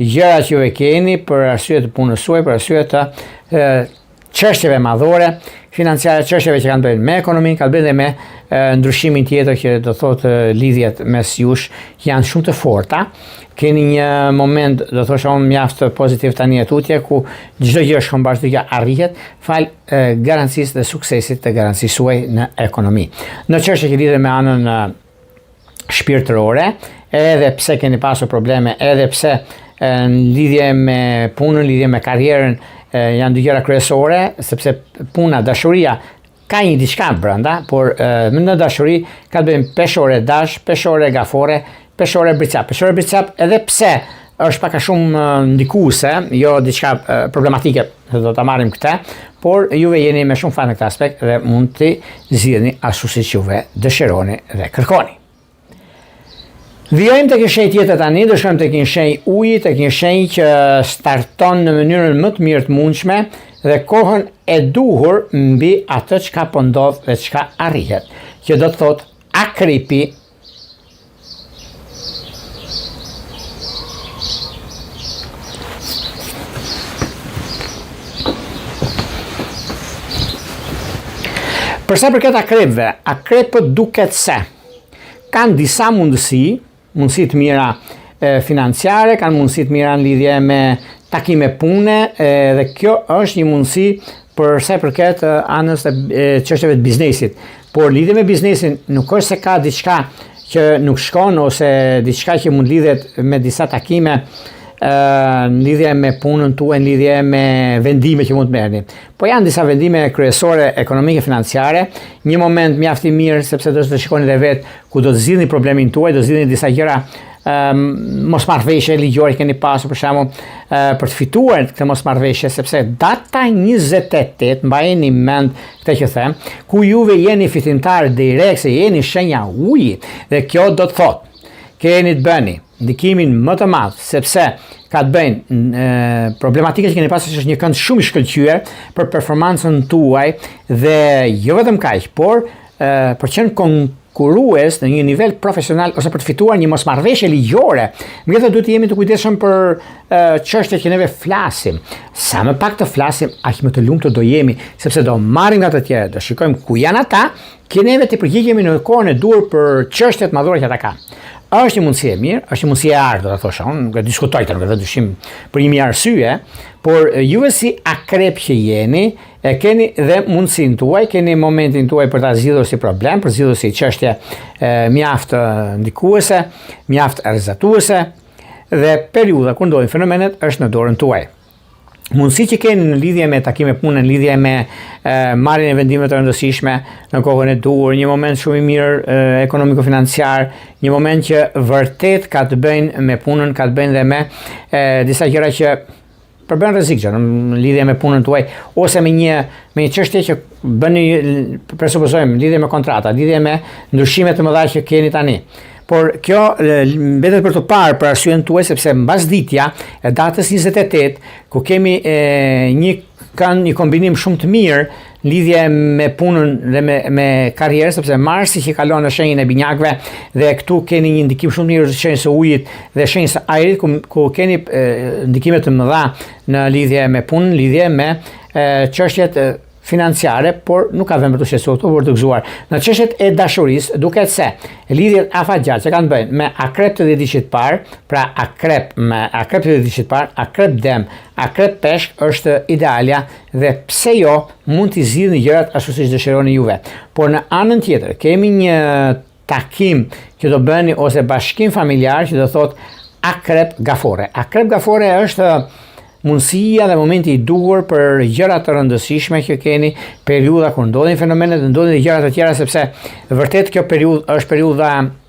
gjërat që ju e keni për arsye të punës suaj, për arsye të çështjeve madhore, financiare, çështjeve që kanë të bëjnë me ekonominë, kanë të bëjnë me ndryshimin tjetër që do thotë lidhjet mes jush janë shumë të forta. Keni një moment, do thosha unë, mjaft pozitiv tani e tutje, ku çdo gjë shkëmbashtyja arrihet fal garancisë dhe suksesit të garancisë suaj në ekonomi. Në çështje që lidhen me anën shpirtërore, edhe pse keni pasur probleme, edhe pse në lidhje me punën, lidhje me karrierën, janë dy gjëra kryesore, sepse puna, dashuria ka një diçka brenda, por në dashuri ka të bëjmë peshore dash, peshore gafore, peshore bricap. Peshore bricap edhe pse është pak a shumë ndikuese, jo diçka problematike, do ta marrim këtë, por juve jeni me shumë fat në këtë aspekt dhe mund të zgjidhni ashtu siç juve dëshironi dhe kërkoni. Vijojmë tek një shenjë tjetër tani, do shkojmë tek një shenjë uji, tek një shenjë që starton në mënyrën më të mirë të mundshme dhe kohën e duhur mbi atë çka po ndodh dhe çka arrihet, që do të thotë akripi. Për sa përket akrepëve, akrepët duket se kanë disa mundësi të mira financiare, kanë mundësi të mira në lidhje me takime pune dhe kjo është një mundësi për sa i përket anës të çështjeve të biznesit. Por lidhje me biznesin nuk është se ka diçka që nuk shkon ose diçka që mund lidhet me disa takime në lidhje me punën tuaj, në lidhje me vendime që mund të merrni. Po janë disa vendime kryesore ekonomike financiare, një moment mjaft i mirë sepse do të shikoni edhe vetë ku do të zgjidhni problemin tuaj, do të zgjidhni disa gjëra mosmarrveshje ligjore keni pasur për shembull për të fituar këtë mosmarrveshje sepse data 28 mbajeni mend këtë që them, ku juve jeni fitimtar direkt se jeni shenja uji dhe kjo do të thotë keni të bëni ndikimin më të madh sepse ka të bëjnë problematika që keni pasur që është një kënd shumë i shkëlqyer për performancën tuaj dhe jo vetëm kaq, por për qenë konkurues në një nivel profesional ose për të fituar një mosmarrveshje ligjore. Megjithatë duhet të jemi të kujdesshëm për çështjet që neve flasim. Sa më pak të flasim, aq më të lumtur do jemi, sepse do marrim nga të tjerë, do shikojmë ku janë ata, që neve të përgjigjemi në kohën e dur për çështjet madhore që ata kanë. Është një mundësi e mirë, është një mundësi e ardhur, do ta thosha, unë nuk e diskutoj të, nuk e dyshim për një arsye, por juve si akrep që jeni, e keni dhe mundësinë tuaj, keni momentin tuaj për ta zgjidhur si problem, për zgjidhur si çështje mjaft ndikuese, mjaft rrezatuese dhe periudha kur ndodhin fenomenet është në dorën tuaj. Mundësi që keni në lidhje me takime pune, në lidhje me marrjen e vendimeve të rëndësishme në kohën e dur, një moment shumë i mirë ekonomiko-financiar, një moment që vërtet ka të bëjnë me punën, ka të bëjnë dhe me disa gjëra që përbën rrezik në lidhje me punën tuaj ose me një çështje që bëni, presupozojmë, lidhje me kontrata, lidhje me ndryshime të mëdha që keni tani. Por kjo mbetet për të parë për arsyeën tuaj sepse mbasditja e datës 28 ku kemi një kombinim shumë të mirë lidhje me punën dhe me karrierë sepse Marsi që kalon në shenjën e binjakëve dhe këtu keni një ndikim shumë mirë të shenjës së ujit dhe shenjës së ajrit ku keni ndikime të mëdha në lidhje me punën, lidhje me çështjet financiare, por nuk ka vëmë të shqetësuar për të gëzuar. Në çështjet e dashurisë, duket se lidhjet afatgjatë që kanë bëjnë me akrep të 10 diqit parë, pra akrep të 10 diqit parë, akrep dem, akrep peshk është idealja dhe pse jo mund t'i zgjidhni gjërat ashtu siç dëshironi juve. Por në anën tjetër, kemi një takim që do bëni ose bashkim familjar që do thotë akrep gafore. Akrep gafore është mundësia dhe momenti i duhur për gjëra të rëndësishme që keni, periudha kur ndodhin fenomenet, ndodhin gjëra të tjera sepse vërtet kjo periudhë është periudha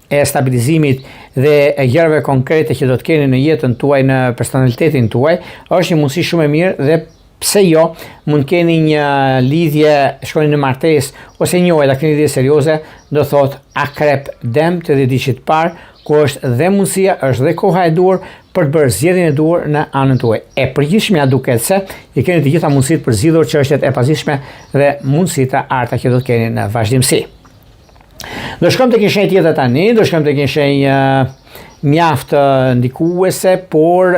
e stabilizimit dhe e gjërave konkrete që do të keni në jetën tuaj, në personalitetin tuaj, është një mundësi shumë e mirë dhe pse jo, mund keni një lidhje, shkoni në martesë ose njohet ta keni lidhje serioze, do thot akrep dem të 10 diqit parë, ku është dhe mundësia, është dhe koha e duhur për të bërë zgjedhjen e duhur në anën tuaj. E përgjithshmja duket se i keni të gjitha mundësitë për zgjidhur çështjet e pazishme dhe mundësitë të arta që do të keni në vazhdimsi. Do shkojmë tek një shenjë tjetër tani, do shkojmë tek një shenjë mjaft ndikuese, por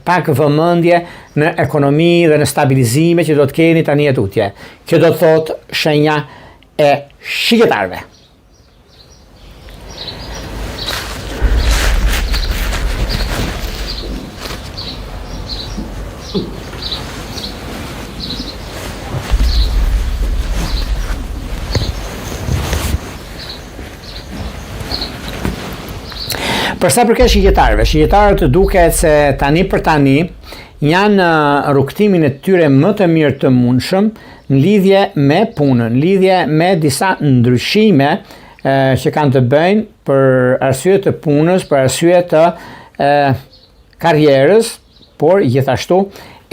pak vëmendje në ekonomi dhe në stabilizime që do të keni tani e tutje. Kjo do të thotë shenja e shiketarëve. Për sa përket shqiptarët duket se tani për tani janë rrugtimin e tyre më të mirë të mundshëm në lidhje me punën, në lidhje me disa ndryshime që kanë të bëjnë për arsye të punës, për arsye të karrierës, por gjithashtu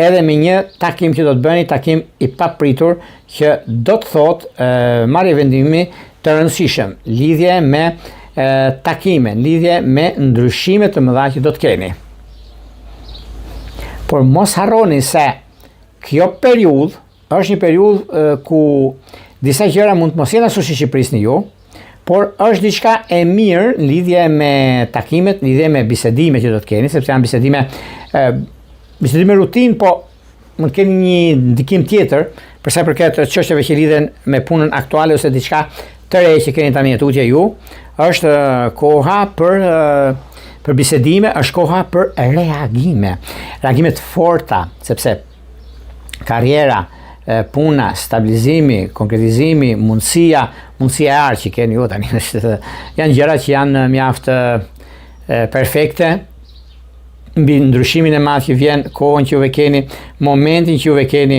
edhe me një takim që do të bëni, takim i papritur që do të thotë marrje vendimi të rëndësishëm, lidhje me takime, lidhje me ndryshime të mëdha që do të keni. Por mos harroni se kjo periudhë është një periudhë ku disa gjëra mund të mos jenë ashtu siç i prisni ju, por është diçka e mirë në lidhje me takimet, në lidhje me bisedimet që do të keni, sepse janë bisedime rutinë, po mund të keni një ndikim tjetër për sa përket çështjeve që lidhen me punën aktuale ose diçka të re që keni tani tutje ju. Është koha për për bisedime, është koha për reagime. Reagime të forta, sepse karriera, puna, stabilizimi, konkretizimi, mundësia e arë që keni ju tani, janë gjëra që janë mjaft perfekte, mbi ndryshimin e madh që vjen, kohën që juve keni, momentin që juve keni,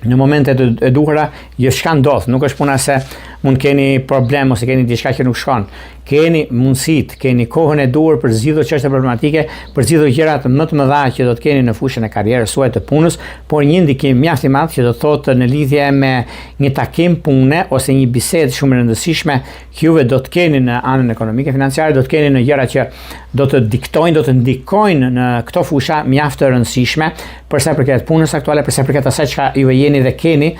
në momentet e duhura, shka ndodh, nuk është puna se mund keni problem ose keni diçka që nuk shkon. Keni mundësit, keni kohën e duhur për zgjidhur çështje problematike, për zgjidhur gjërat më të mëdha që do të keni në fushën e karrierës suaj të punës, por një ndikim mjaft i madh që do të thotë në lidhje me një takim pune ose një bisedë shumë e rëndësishme që juve do të keni në anën ekonomike financiare, do të keni në gjëra që do të diktojnë, do të ndikojnë në këto fusha mjaft të rëndësishme për sa i përket punës aktuale, për sa i përket asaj çka juve jeni dhe keni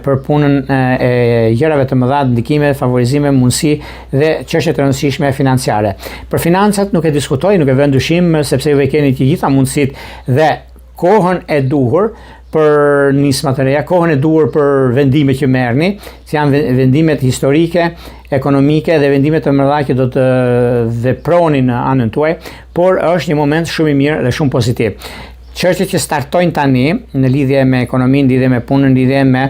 për punën e gjërave të mëdha, ndikime, favorizime, mundësi dhe çështje të rëndësishme financiare. Për financat nuk e diskutoj, nuk e vë ndryshim sepse juve keni të gjitha mundësitë dhe kohën e duhur për nisma të reja, kohën e duhur për vendime që merrni, që janë vendimet historike, ekonomike dhe vendimet të mëdha që do të veproni në anën tuaj, por është një moment shumë i mirë dhe shumë pozitiv. Çështjet që startojnë tani në lidhje me ekonominë, në lidhje me punën, në lidhje me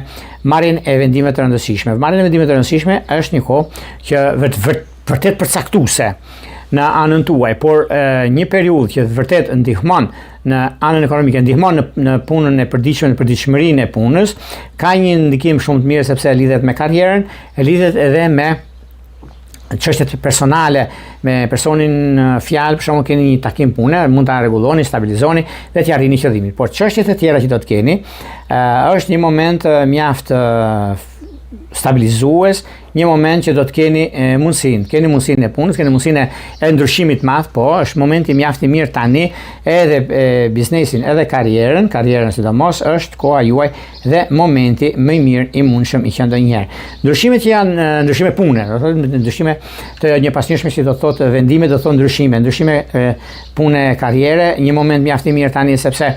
marrjen e vendimeve të rëndësishme. Marrja e vendimeve të rëndësishme është një kohë që vërtet përcaktuese në anën tuaj, por një periudhë që vërtet ndihmon në anën ekonomike, ndihmon në punën e përditshme, në përditshmërinë e punës, ka një ndikim shumë të mirë sepse lidhet me karrierën, lidhet edhe me çështjet personale, me personin fjalë, për shembull keni një takim pune, mund ta rregulloni, stabilizoni dhe t'i arrini qëllimin. Por çështjet e tjera që do të keni, është një moment mjaft stabilizues, një moment që do të keni mundësinë e punës, keni mundësinë e ndryshimit të madh, po është momenti mjaft i mirë tani edhe biznesin, edhe karrierën sidomos është koha juaj dhe momenti më i mirë i mundshëm i qenë ndonjëherë. Ndryshimet që janë ndryshime pune, do thotë ndryshime të një pasnjëshme që do thotë vendime, do thotë ndryshime pune karriere, një moment mjaft i mirë tani sepse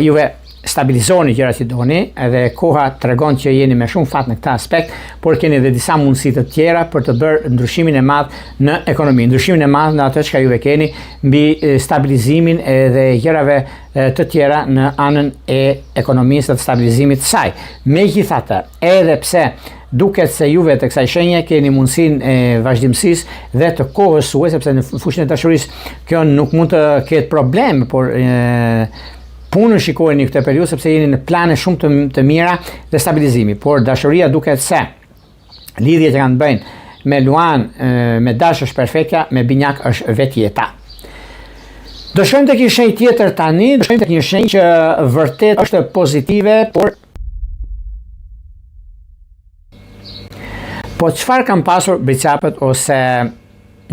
juve stabilizoni gjërat që doni, edhe koha tregon që jeni me shumë fat në këtë aspekt, por keni edhe disa mundësi të tjera për të bërë ndryshimin e madh në ekonomi, ndryshimin e madh në atë çka juve keni mbi stabilizimin edhe gjërave të tjera në anën e ekonomisë dhe të stabilizimit të saj. Megjithatë, edhe pse duket se juve të kësaj shenje keni mundësinë e vazhdimësisë dhe të kohës suaj, sepse në fushën e dashurisë kjo nuk mund të ketë problem, por punën shikojeni këtë periudhë sepse jeni në plane shumë të mira dhe stabilizimi, por dashuria duket se lidhjet që kanë të bëjnë me luan, me dash është perfekta, me binjak është vetjeta. Do shkojmë tek një shenjë tjetër tani, do shkojmë tek një shenjë që vërtet është pozitive, po çfarë kanë pasur bricapët ose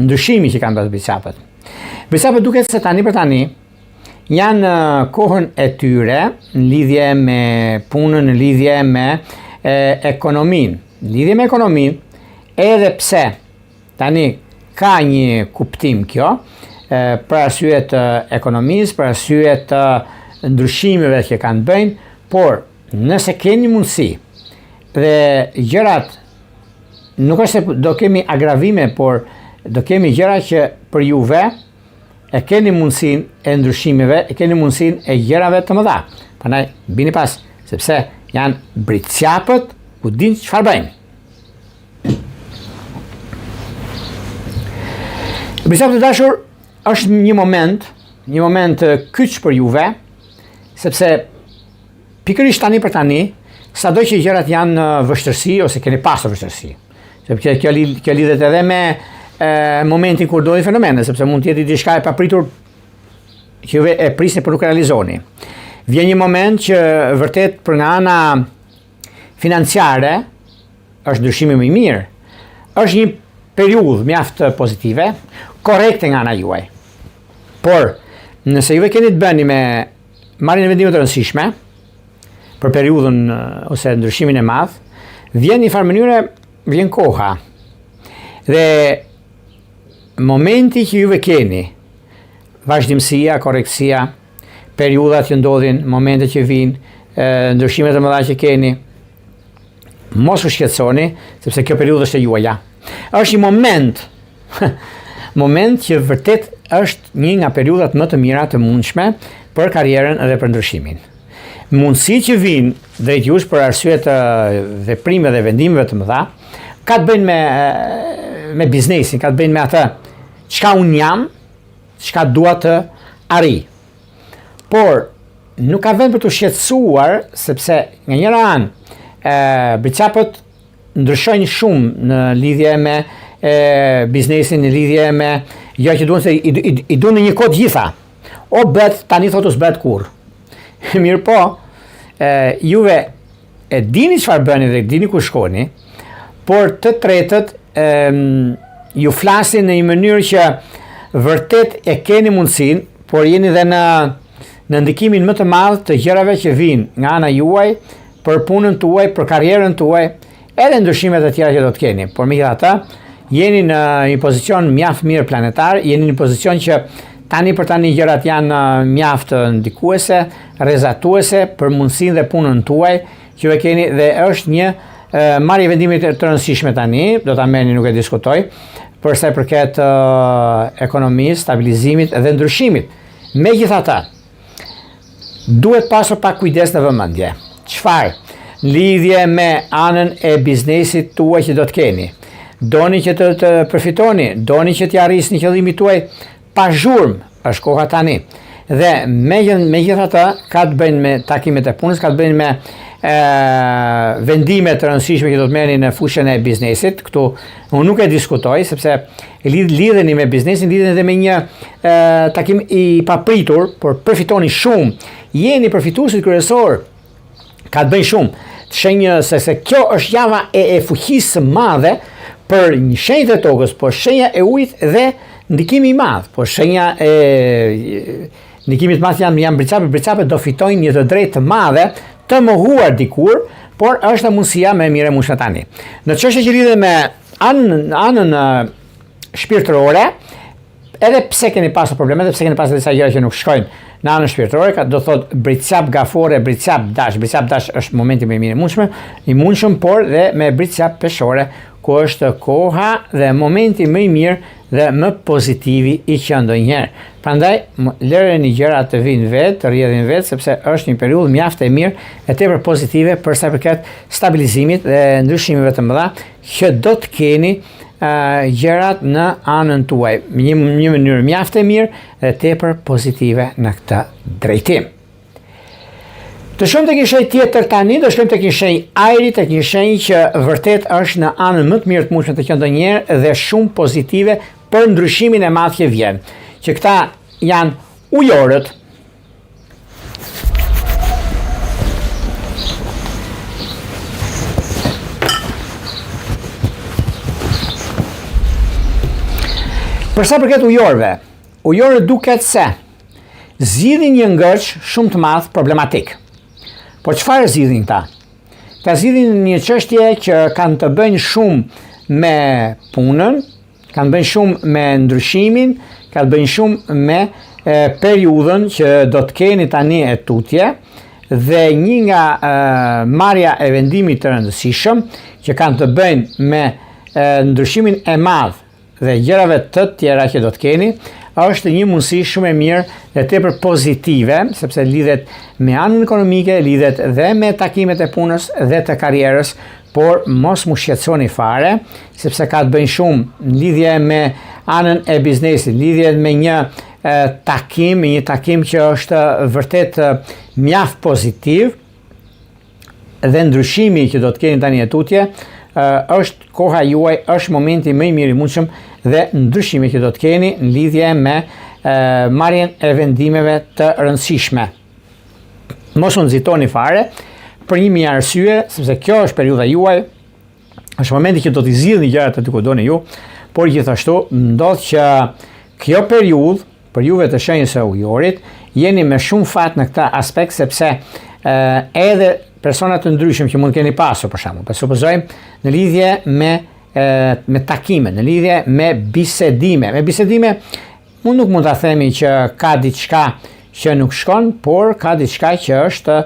ndryshimi që kanë pasur bricapët? Bricapët duket se tani për tani janë kohën e tyre në lidhje me punën, në lidhje me ekonominë. Në lidhje me ekonominë, edhe pse tani ka një kuptim kjo, për arsye të ekonomisë, për arsye të ndryshimeve që kanë bëjnë, por nëse keni mundësi dhe gjërat nuk është se do kemi agravime, por do kemi gjëra që për juve e keni mundësinë e ndryshimeve, e keni mundësinë e gjërave të mëdha. Prandaj bini pas, sepse janë bricapët ku dinë çfarë bëjnë. Bricapët e dashur është një moment kyç për juve, sepse pikërisht tani për tani, sado që gjërat janë vështirësi ose keni pasur vështirësi. Sepse kjo lidhet edhe me momentin kur dojnë fenomene, sepse mund të jeti diçka e papritur që juve e prisni për nuk e realizoni. Vjen një moment që vërtet për nga ana financiare është ndryshimi më i mirë. Është një periudhë mjaft pozitive, korrekte nga ana juaj. Por nëse juve keni të bëni me marrjen e vendimeve të rëndësishme për periudhën ose ndryshimin e madh, vjen në farë mënyre, vjen koha. Dhe momenti që juve keni, vazhdimësia, korrektësia, periudhat që ndodhin, momentet që vinë, ndryshimet e mëdha që keni, mos u shqetësoni, sepse kjo periudhë është e juaja. Është një moment që vërtet është një nga periudhat më të mira të mundshme për karrierën dhe për ndryshimin. Mundësitë që vijnë drejt jush për arsye të veprimeve dhe vendimeve të mëdha, ka të bëjnë me biznesin, ka të bëjnë me atë çka unë jam, çka dua të arrij. Por nuk ka vend për të shqetësuar, sepse nga njëra anë bricapët ndryshojnë shumë në lidhje me biznesin, në lidhje me që duan se i duan në një kohë gjitha. O bet, tani thotë s'bet kur. Mirë po, juve e dini çfarë bëni dhe dini ku shkoni, por të tretët ju flasin në një mënyrë që vërtet e keni mundësinë, por jeni dhe në ndikimin më të madh të gjërave që vijnë nga ana juaj për punën tuaj, për karrierën tuaj, edhe ndryshimet e tjera që do të keni. Por megjithatë, jeni në një pozicion mjaft mirë planetar, jeni në një pozicion që tani gjërat janë mjaft ndikuese, rrezatuese për mundësinë dhe punën tuaj që ju keni, dhe është një marrje vendimi të rëndësishme tani, do ta merrni, nuk e diskutoj, për sa i përket ekonomisë, stabilizimit dhe ndryshimit. Megjithatë, duhet pasur pak kujdes dhe vëmendje. Çfarë? Lidhje me anën e biznesit tuaj që do të keni. Doni që të përfitoni, doni që të arrisni qëllimin tuaj pa zhurmë, është koha tani. Dhe megjithatë, ka të bëjnë me takimet e punës, ka të bëjnë me vendime të rëndësishme që do të merrni në fushën e biznesit. Këtu unë nuk e diskutoj, sepse lidheni me biznesin, lidheni edhe me një takim i papritur, por përfitoni shumë. Jeni përfituesit kryesor. Ka të bëjë shumë. Të shenjë se kjo është java e fuqisë së madhe për një shenjë të tokës, por shenja e ujit dhe ndikimi i madh. Por shenja e ndikimit të madh janë bricapet do fitojnë një të drejtë të madhe, të mohuar dikur, por është mundësia më e mirë e mundshme tani. Në çështje që lidhet me anën shpirtërore, edhe pse keni pasur probleme, edhe pse keni pasur disa gjëra që nuk shkojnë në anën shpirtërore, do thotë bricap gafore, bricap dash është momenti më i mirë i mundshëm, por dhe me bricap peshore, ku është koha dhe momenti më i mirë dhe më pozitivi i që ndonjëherë. Prandaj, lëreni gjërat të vinë vetë, të rrjedhin vetë, sepse është një periudhë mjaft e mirë e tepër pozitive për sa i përket stabilizimit dhe ndryshimeve të mëdha që do të keni gjërat në anën tuaj. Një mënyrë mjaft e mirë dhe tepër pozitive në këtë drejtim. Të shkojmë tek një shenjë tjetër tani, do shkojmë tek një shenjë ajri, tek një shenjë që vërtet është në anën më të mirë të mundshme të qenë ndonjëherë dhe shumë pozitive për ndryshimin e madh që vjen. Që këta janë ujorët. Për sa përket ujorëve, ujorët duket se zgjidhin një ngërç shumë të madh problematik. Po çfarë zgjidhin ta? Ta zgjidhin një çështje që kanë të bëjnë shumë me punën, kanë bëjnë shumë me ndryshimin, kanë bëjnë shumë me periudhën që do të keni tani e tutje, dhe një nga marrja e vendimit të rëndësishëm që kanë të bëjnë me ndryshimin e madh dhe gjërave të tjera që do të keni, është një mundësi shumë e mirë dhe tepër pozitive, sepse lidhet me anën ekonomike, lidhet dhe me takimet e punës dhe të karrierës, por mos mu shqetësoni fare, sepse ka të bëjnë shumë në lidhje me anën e biznesit, lidhje me një takim që është vërtet mjaft pozitiv, dhe ndryshimi që do të keni tani e tutje, është koha juaj, është momenti më i mirë i mundshëm dhe ndryshimi që do të keni në lidhje me marrjen e vendimeve të rëndësishme. Mos u nxitoni fare për një mijë arsye, sepse kjo është periudha juaj, është momenti që do t'i zgjidhni gjërat aty ku doni ju, por gjithashtu ndodh që kjo periudhë për juve të shenjës së ujorit jeni me shumë fat në këtë aspekt, sepse edhe persona të ndryshëm që mund keni pasur, për shembull, supozojmë në lidhje me takime, në lidhje me bisedime. Me bisedime, unë nuk mund ta themi që ka diçka që nuk shkon, por ka diçka që është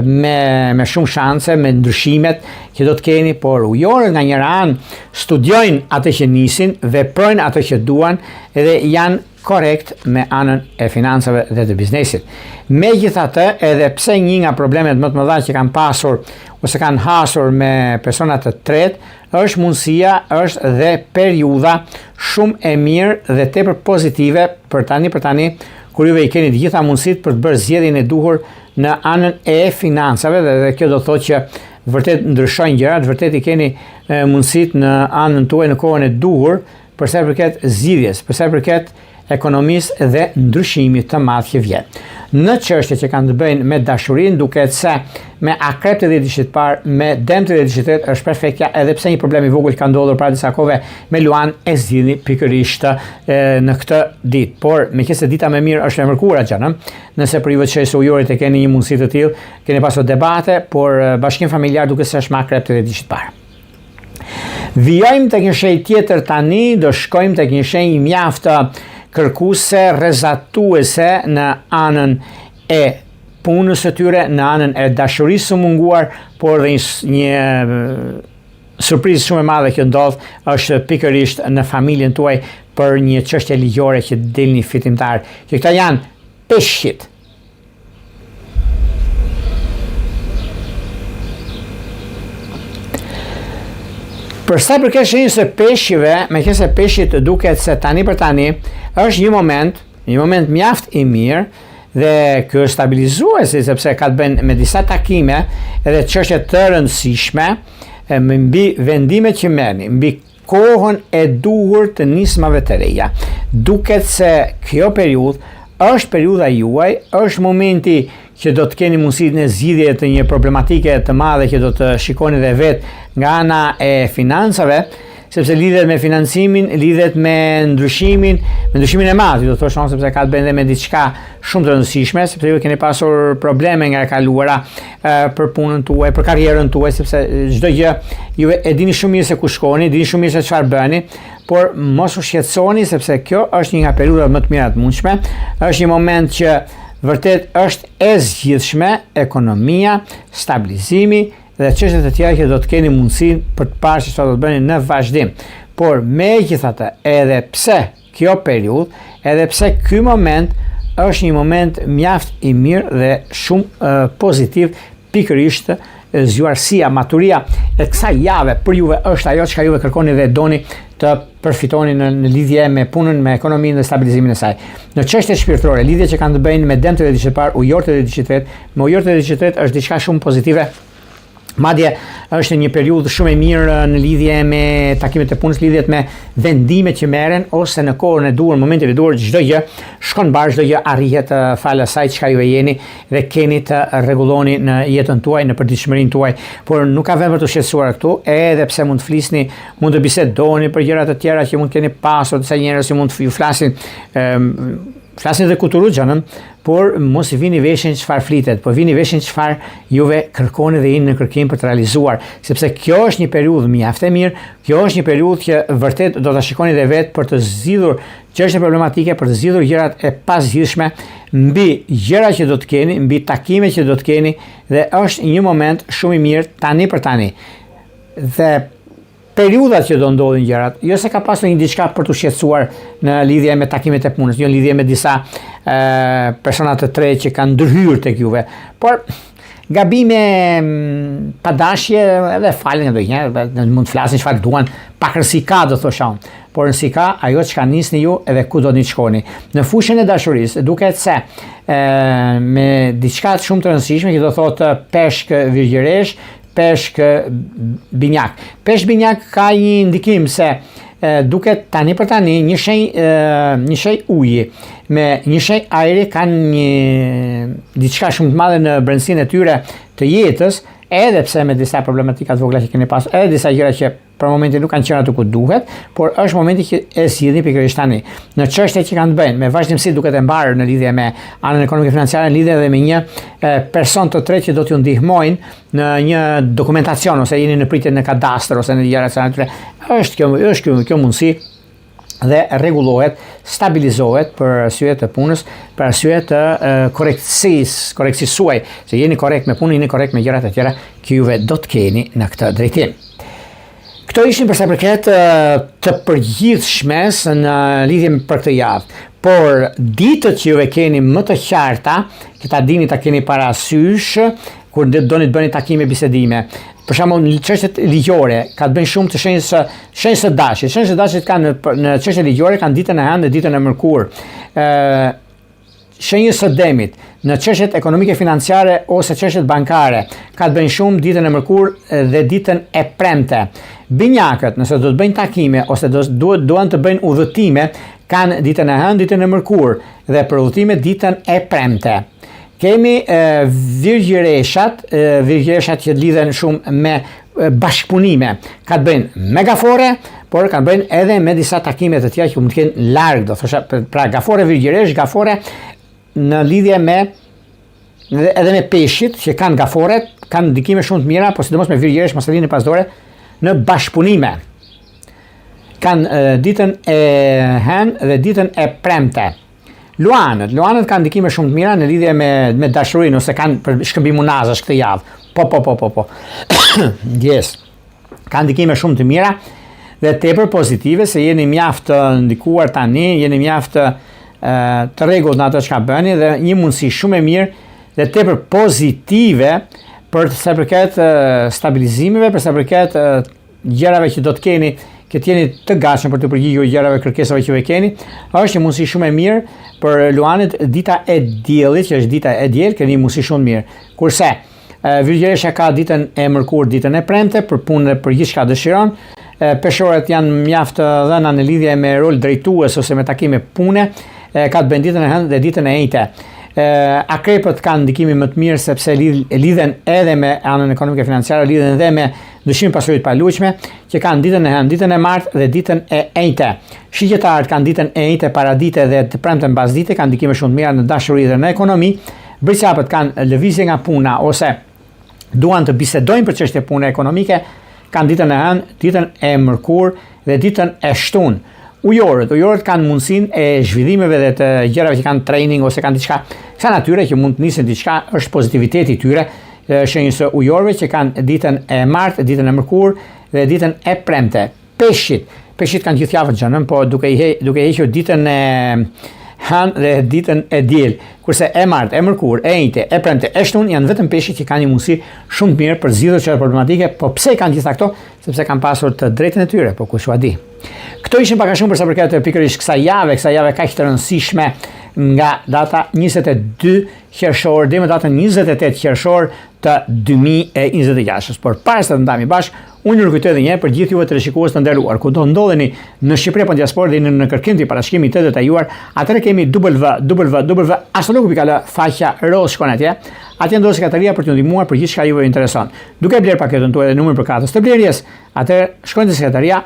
me shumë shanse, me ndryshimet që do të keni, por ujorët nga njëra anë studiojnë atë që nisin, veprojnë atë që duan, edhe janë korrekt me anën e financave dhe të biznesit. Megjithatë, edhe pse një nga problemet më të mëdha që kanë pasur ose kanë hasur me persona të tretë, është mundësia, është dhe periudha shumë e mirë dhe tepër pozitive për tani kur juve i keni të gjitha mundësitë për të bërë zgjedhjen e duhur në anën e financave dhe kjo do thotë që vërtet ndryshojnë gjërat, vërtet i keni mundësitë në anën tuaj në kohën e duhur për sa i përket zgjidhjes, për sa i përket ekonomisë dhe ndryshimit të madh që vjen. Në çështje që kanë të bëjnë me dashurinë, duket se me akrep të 10 dishit parë, me dëm të 10 dishit tretë është perfektja, edhe pse një problem i vogël ka ndodhur para disa kohëve me Luan e zgjidhni pikërisht në këtë ditë. Por meqenëse dita më mirë është e mërkurë xhanë, nëse për juve të ujorit e keni një mundësi të tillë, keni pasur debate, por bashkim familjar duket se është me akrep të 10 dishit parë. Vijojmë tek një shenjë tjetër tani, do shkojmë tek një shenjë mjaft kërkuese, rrezatuese në anën e punës së tyre, në anën e dashurisë së munguar, por dhe një surprizë shumë e madhe që ndodh është pikërisht në familjen tuaj për një çështje ligjore që dilni fitimtar. Që këta janë peshqit. Për sa i përket shenjës së peshqive, meqense peshqit duket se tani për tani është një moment mjaft i mirë dhe kjo është stabilizuesi sepse ka të bëjë me disa takime edhe çështje të rëndësishme mbi vendimet që merrni, mbi kohën e duhur të nismave të reja. Duket se kjo periudhë është periudha juaj, është momenti që do të keni mundësinë e zgjidhje të një problematike të madhe që do të shikoni dhe vetë nga ana e financave, sepse lidhet me financimin, lidhet me ndryshimin e madh, do të thosh sepse ka të bëjë edhe me diçka shumë të rëndësishme, sepse ju keni pasur probleme nga e kaluara për punën tuaj, për karrierën tuaj, sepse çdo gjë ju e dini shumë mirë se ku shkoni, dini shumë mirë se çfarë bëni, por mos u shqetësoni sepse kjo është një nga periudhat më të mira të mundshme, është një moment që vërtet është e zgjidhshme ekonomia, stabilizimi dhe çështjet e tjera që do të keni mundësinë për të parë se çfarë do të bëni në vazhdim. Por megjithatë, edhe pse kjo periudhë, edhe pse ky moment është një moment mjaft i mirë dhe shumë pozitiv, pikërisht zgjuarësia, maturia e kësaj jave për juve është ajo që juve kërkoni dhe doni të përfitoni në lidhje me punën, me ekonominë dhe stabilizimin e saj. Në çështje shpirtërore, lidhje që kanë të bëjnë me dëm të 10 dishit parë, ujor të 10 dishit tretë, me ujor të 10 dishit tretë është diçka shumë pozitive. Madje është një periudhë shumë e mirë në lidhje me takimet e punës, lidhjet me vendimet që merren ose në kohën e duhur, momentin e duhur, çdo gjë shkon bashkë, çdo gjë arrihet falë asaj çka ju e jeni dhe keni të rregulloni në jetën tuaj, në përditshmërinë tuaj. Por nuk ka vend për të shqetësuar këtu, edhe pse mund të flisni, mund të bisedoni për gjëra të tjera që mund të keni pasur, disa njerëz që mund të ju flasin dhe kuturuxhanën, por mos i vini veshin çfarë flitet, po vini veshin çfarë juve kërkoni dhe jeni në kërkim për të realizuar, sepse kjo është një periudhë mjaft e mirë, kjo është një periudhë që vërtet do ta shikoni dhe vetë për të zgjidhur çështje problematike, për të zgjidhur gjërat e pazgjidhshme mbi gjëra që do të keni, mbi takimet që do të keni dhe është një moment shumë i mirë tani për tani. Dhe periudhat që do ndodhin gjërat, jo se ka pasur një diçka për të shqetësuar në lidhje me takimet e punës, jo në lidhje me disa persona të tretë që kanë ndërhyrë tek juve, por gabime pa dashje edhe falen ndonjëherë, mund të flasin çfarë duan, pakërsi ka do thosha unë, por nësi ka ajo çka nisni ju edhe ku do të shkoni. Në fushën e dashurisë duket se me diçka shumë të rëndësishme që do thotë peshk virgjëresh, peshk binjak. Peshk binjak ka një ndikim se duket tani për tani një shenjë uji me një shenjë ajri kanë diçka shumë të madhe në brendësinë e tyre të jetës, edhe pse me disa problematika të vogla që keni pasur, edhe disa gjëra që për momentin nuk kanë qenë aty ku duhet, por është momenti që e sillni pikërisht tani. Në çështje që kanë të bëjnë me vazhdimsi duket e mbarë në lidhje me anën ekonomike financiare, në lidhje edhe me një person të tretë që do t'ju ndihmojnë në një dokumentacion ose jeni në pritje në kadastër ose në gjëra të tjera. Është kjo mundësi dhe rregullohet, stabilizohet për arsye të punës, për arsye të korrekcisë suaj, se jeni korrekt me punën, jeni korrekt me gjërat e tjera që juve do të keni në këtë drejtim. Këto ishin për sa përket të përgjithshmes në lidhje për këtë javë. por ditët që juve keni më të qarta, që ta dini ta keni parasysh kur doni të bëni takime bisedime. Për shembull, në çështjet ligjore ka të bëjnë shumë të shenjës së dashit. Shenjës së dashit kanë në çështjet ligjore kanë ditën e hënë dhe ditën e mërkurë. Shenjës së demit në çështjet ekonomike financiare ose çështjet bankare ka të bëjnë shumë ditën e mërkurë dhe ditën e premte. Binjakët, nëse do të bëjnë takime ose duan të bëjnë udhëtime, kanë ditën e hënë, ditën e mërkurë dhe për udhëtime ditën e premte. Kemi virgjëreshat që lidhen shumë me bashkëpunime. Ka të bëjnë me gafore, por ka të bëjnë edhe me disa takime të tjera që mund të kenë larg, do thosha, pra gafore virgjëresh, gafore në lidhje me edhe me peshqit që kanë gafore, kanë ndikime shumë të mira, por sidomos me virgjëresh, masallinë e pasdore, në bashkëpunime. Kanë ditën e hënë dhe ditën e premte. Luanët kanë ndikime shumë të mira në lidhje me dashurinë ose kanë për shkëmbim unazash këtë javë. Po. Yes. Kanë ndikime shumë të mira dhe tepër pozitive se jeni mjaft të ndikuar tani, jeni mjaft të rregullt në ato çka bëni dhe një mundësi shumë e mirë dhe tepër pozitive për sa përket stabilizimeve, për sa përket gjërave që do të keni, që jeni të gatshëm për të përgjigjur gjërave kërkesave që ju keni, është një mundësi shumë e mirë për luanët dita e diellit, që është dita e diel, keni një mundësi shumë mirë. Kurse virgjëresha ka ditën e mërkurë, ditën e premte për punë për gjithçka dëshiron. Peshorët janë mjaft të dhëna në lidhje me rol drejtues ose me takime pune, ka të bëjnë ditën e hënë dhe ditën e njëjtë. Akrepët kanë ndikimi më të mirë sepse lidhen edhe me anën ekonomike financiare, lidhen edhe me dëshimin pasuritë të paluajtshme, që kanë ditën e hënë, ditën e martë dhe ditën e njëjtë. Shigjetarët kanë ditën e njëjtë paradite dhe të premten mbasdite, kanë ndikime shumë të mira në dashuri dhe në ekonomi. Britsapët kanë lëvizje nga puna ose duan të bisedojnë për çështje pune ekonomike, kanë ditën e hënë, ditën e mërkurë dhe ditën e shtunë. Ujorët kanë mundësinë e zhvillimeve dhe të gjërave që kanë training ose kanë diçka sa natyre që mund të nisën diçka, është pozitiviteti i tyre. Shenjës së ujorëve që kanë ditën e martë, ditën e mërkurë dhe ditën e premte. Peshqit kanë gjithë javën xhanën, po duke hequr ditën e hënë dhe ditën e diel. Kurse e martë, e mërkurë, e njëjtë, e premte, e shtunë janë vetëm peshqit që kanë një mundësi shumë të mirë për zgjidhur çfarë problematike, po pse kanë gjitha këto? Sepse kanë pasur të drejtën e tyre, po kush ua di. Këto ishin pak a shumë për sa përket pikërisht kësaj jave kaq të rëndësishme nga data 22 qershor deri më datën 28 qershor të 2026. Por para se të ndajmë bashkë, unë ju kujtoj edhe një herë për gjithë juve teleshikues të nderuar, kudo ndodheni në Shqipëri apo në diasporë dhe në kërkim të parashikimit të detajuar, atëherë kemi www.astrologu.al faqja roz shkon atje. Atje ndodhet sekretaria për t'ju ndihmuar për gjithçka juve intereson. Duke bler paketën tuaj dhe numrin për katës të blerjes, atëherë shkoni te sekretaria,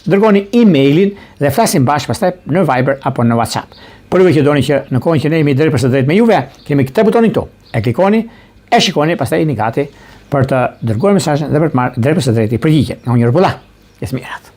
dërgoni emailin dhe flasim bashkë pastaj në Viber apo në WhatsApp. Por juve që doni që në kohën që ne jemi drejt për së drejt me juve, kemi këtë butonin këtu. E klikoni, e shikoni, pastaj jeni gati për të dërguar mesazhin dhe për të marrë drejt për së drejti përgjigje. Nga unë Bulla, jesë mirat.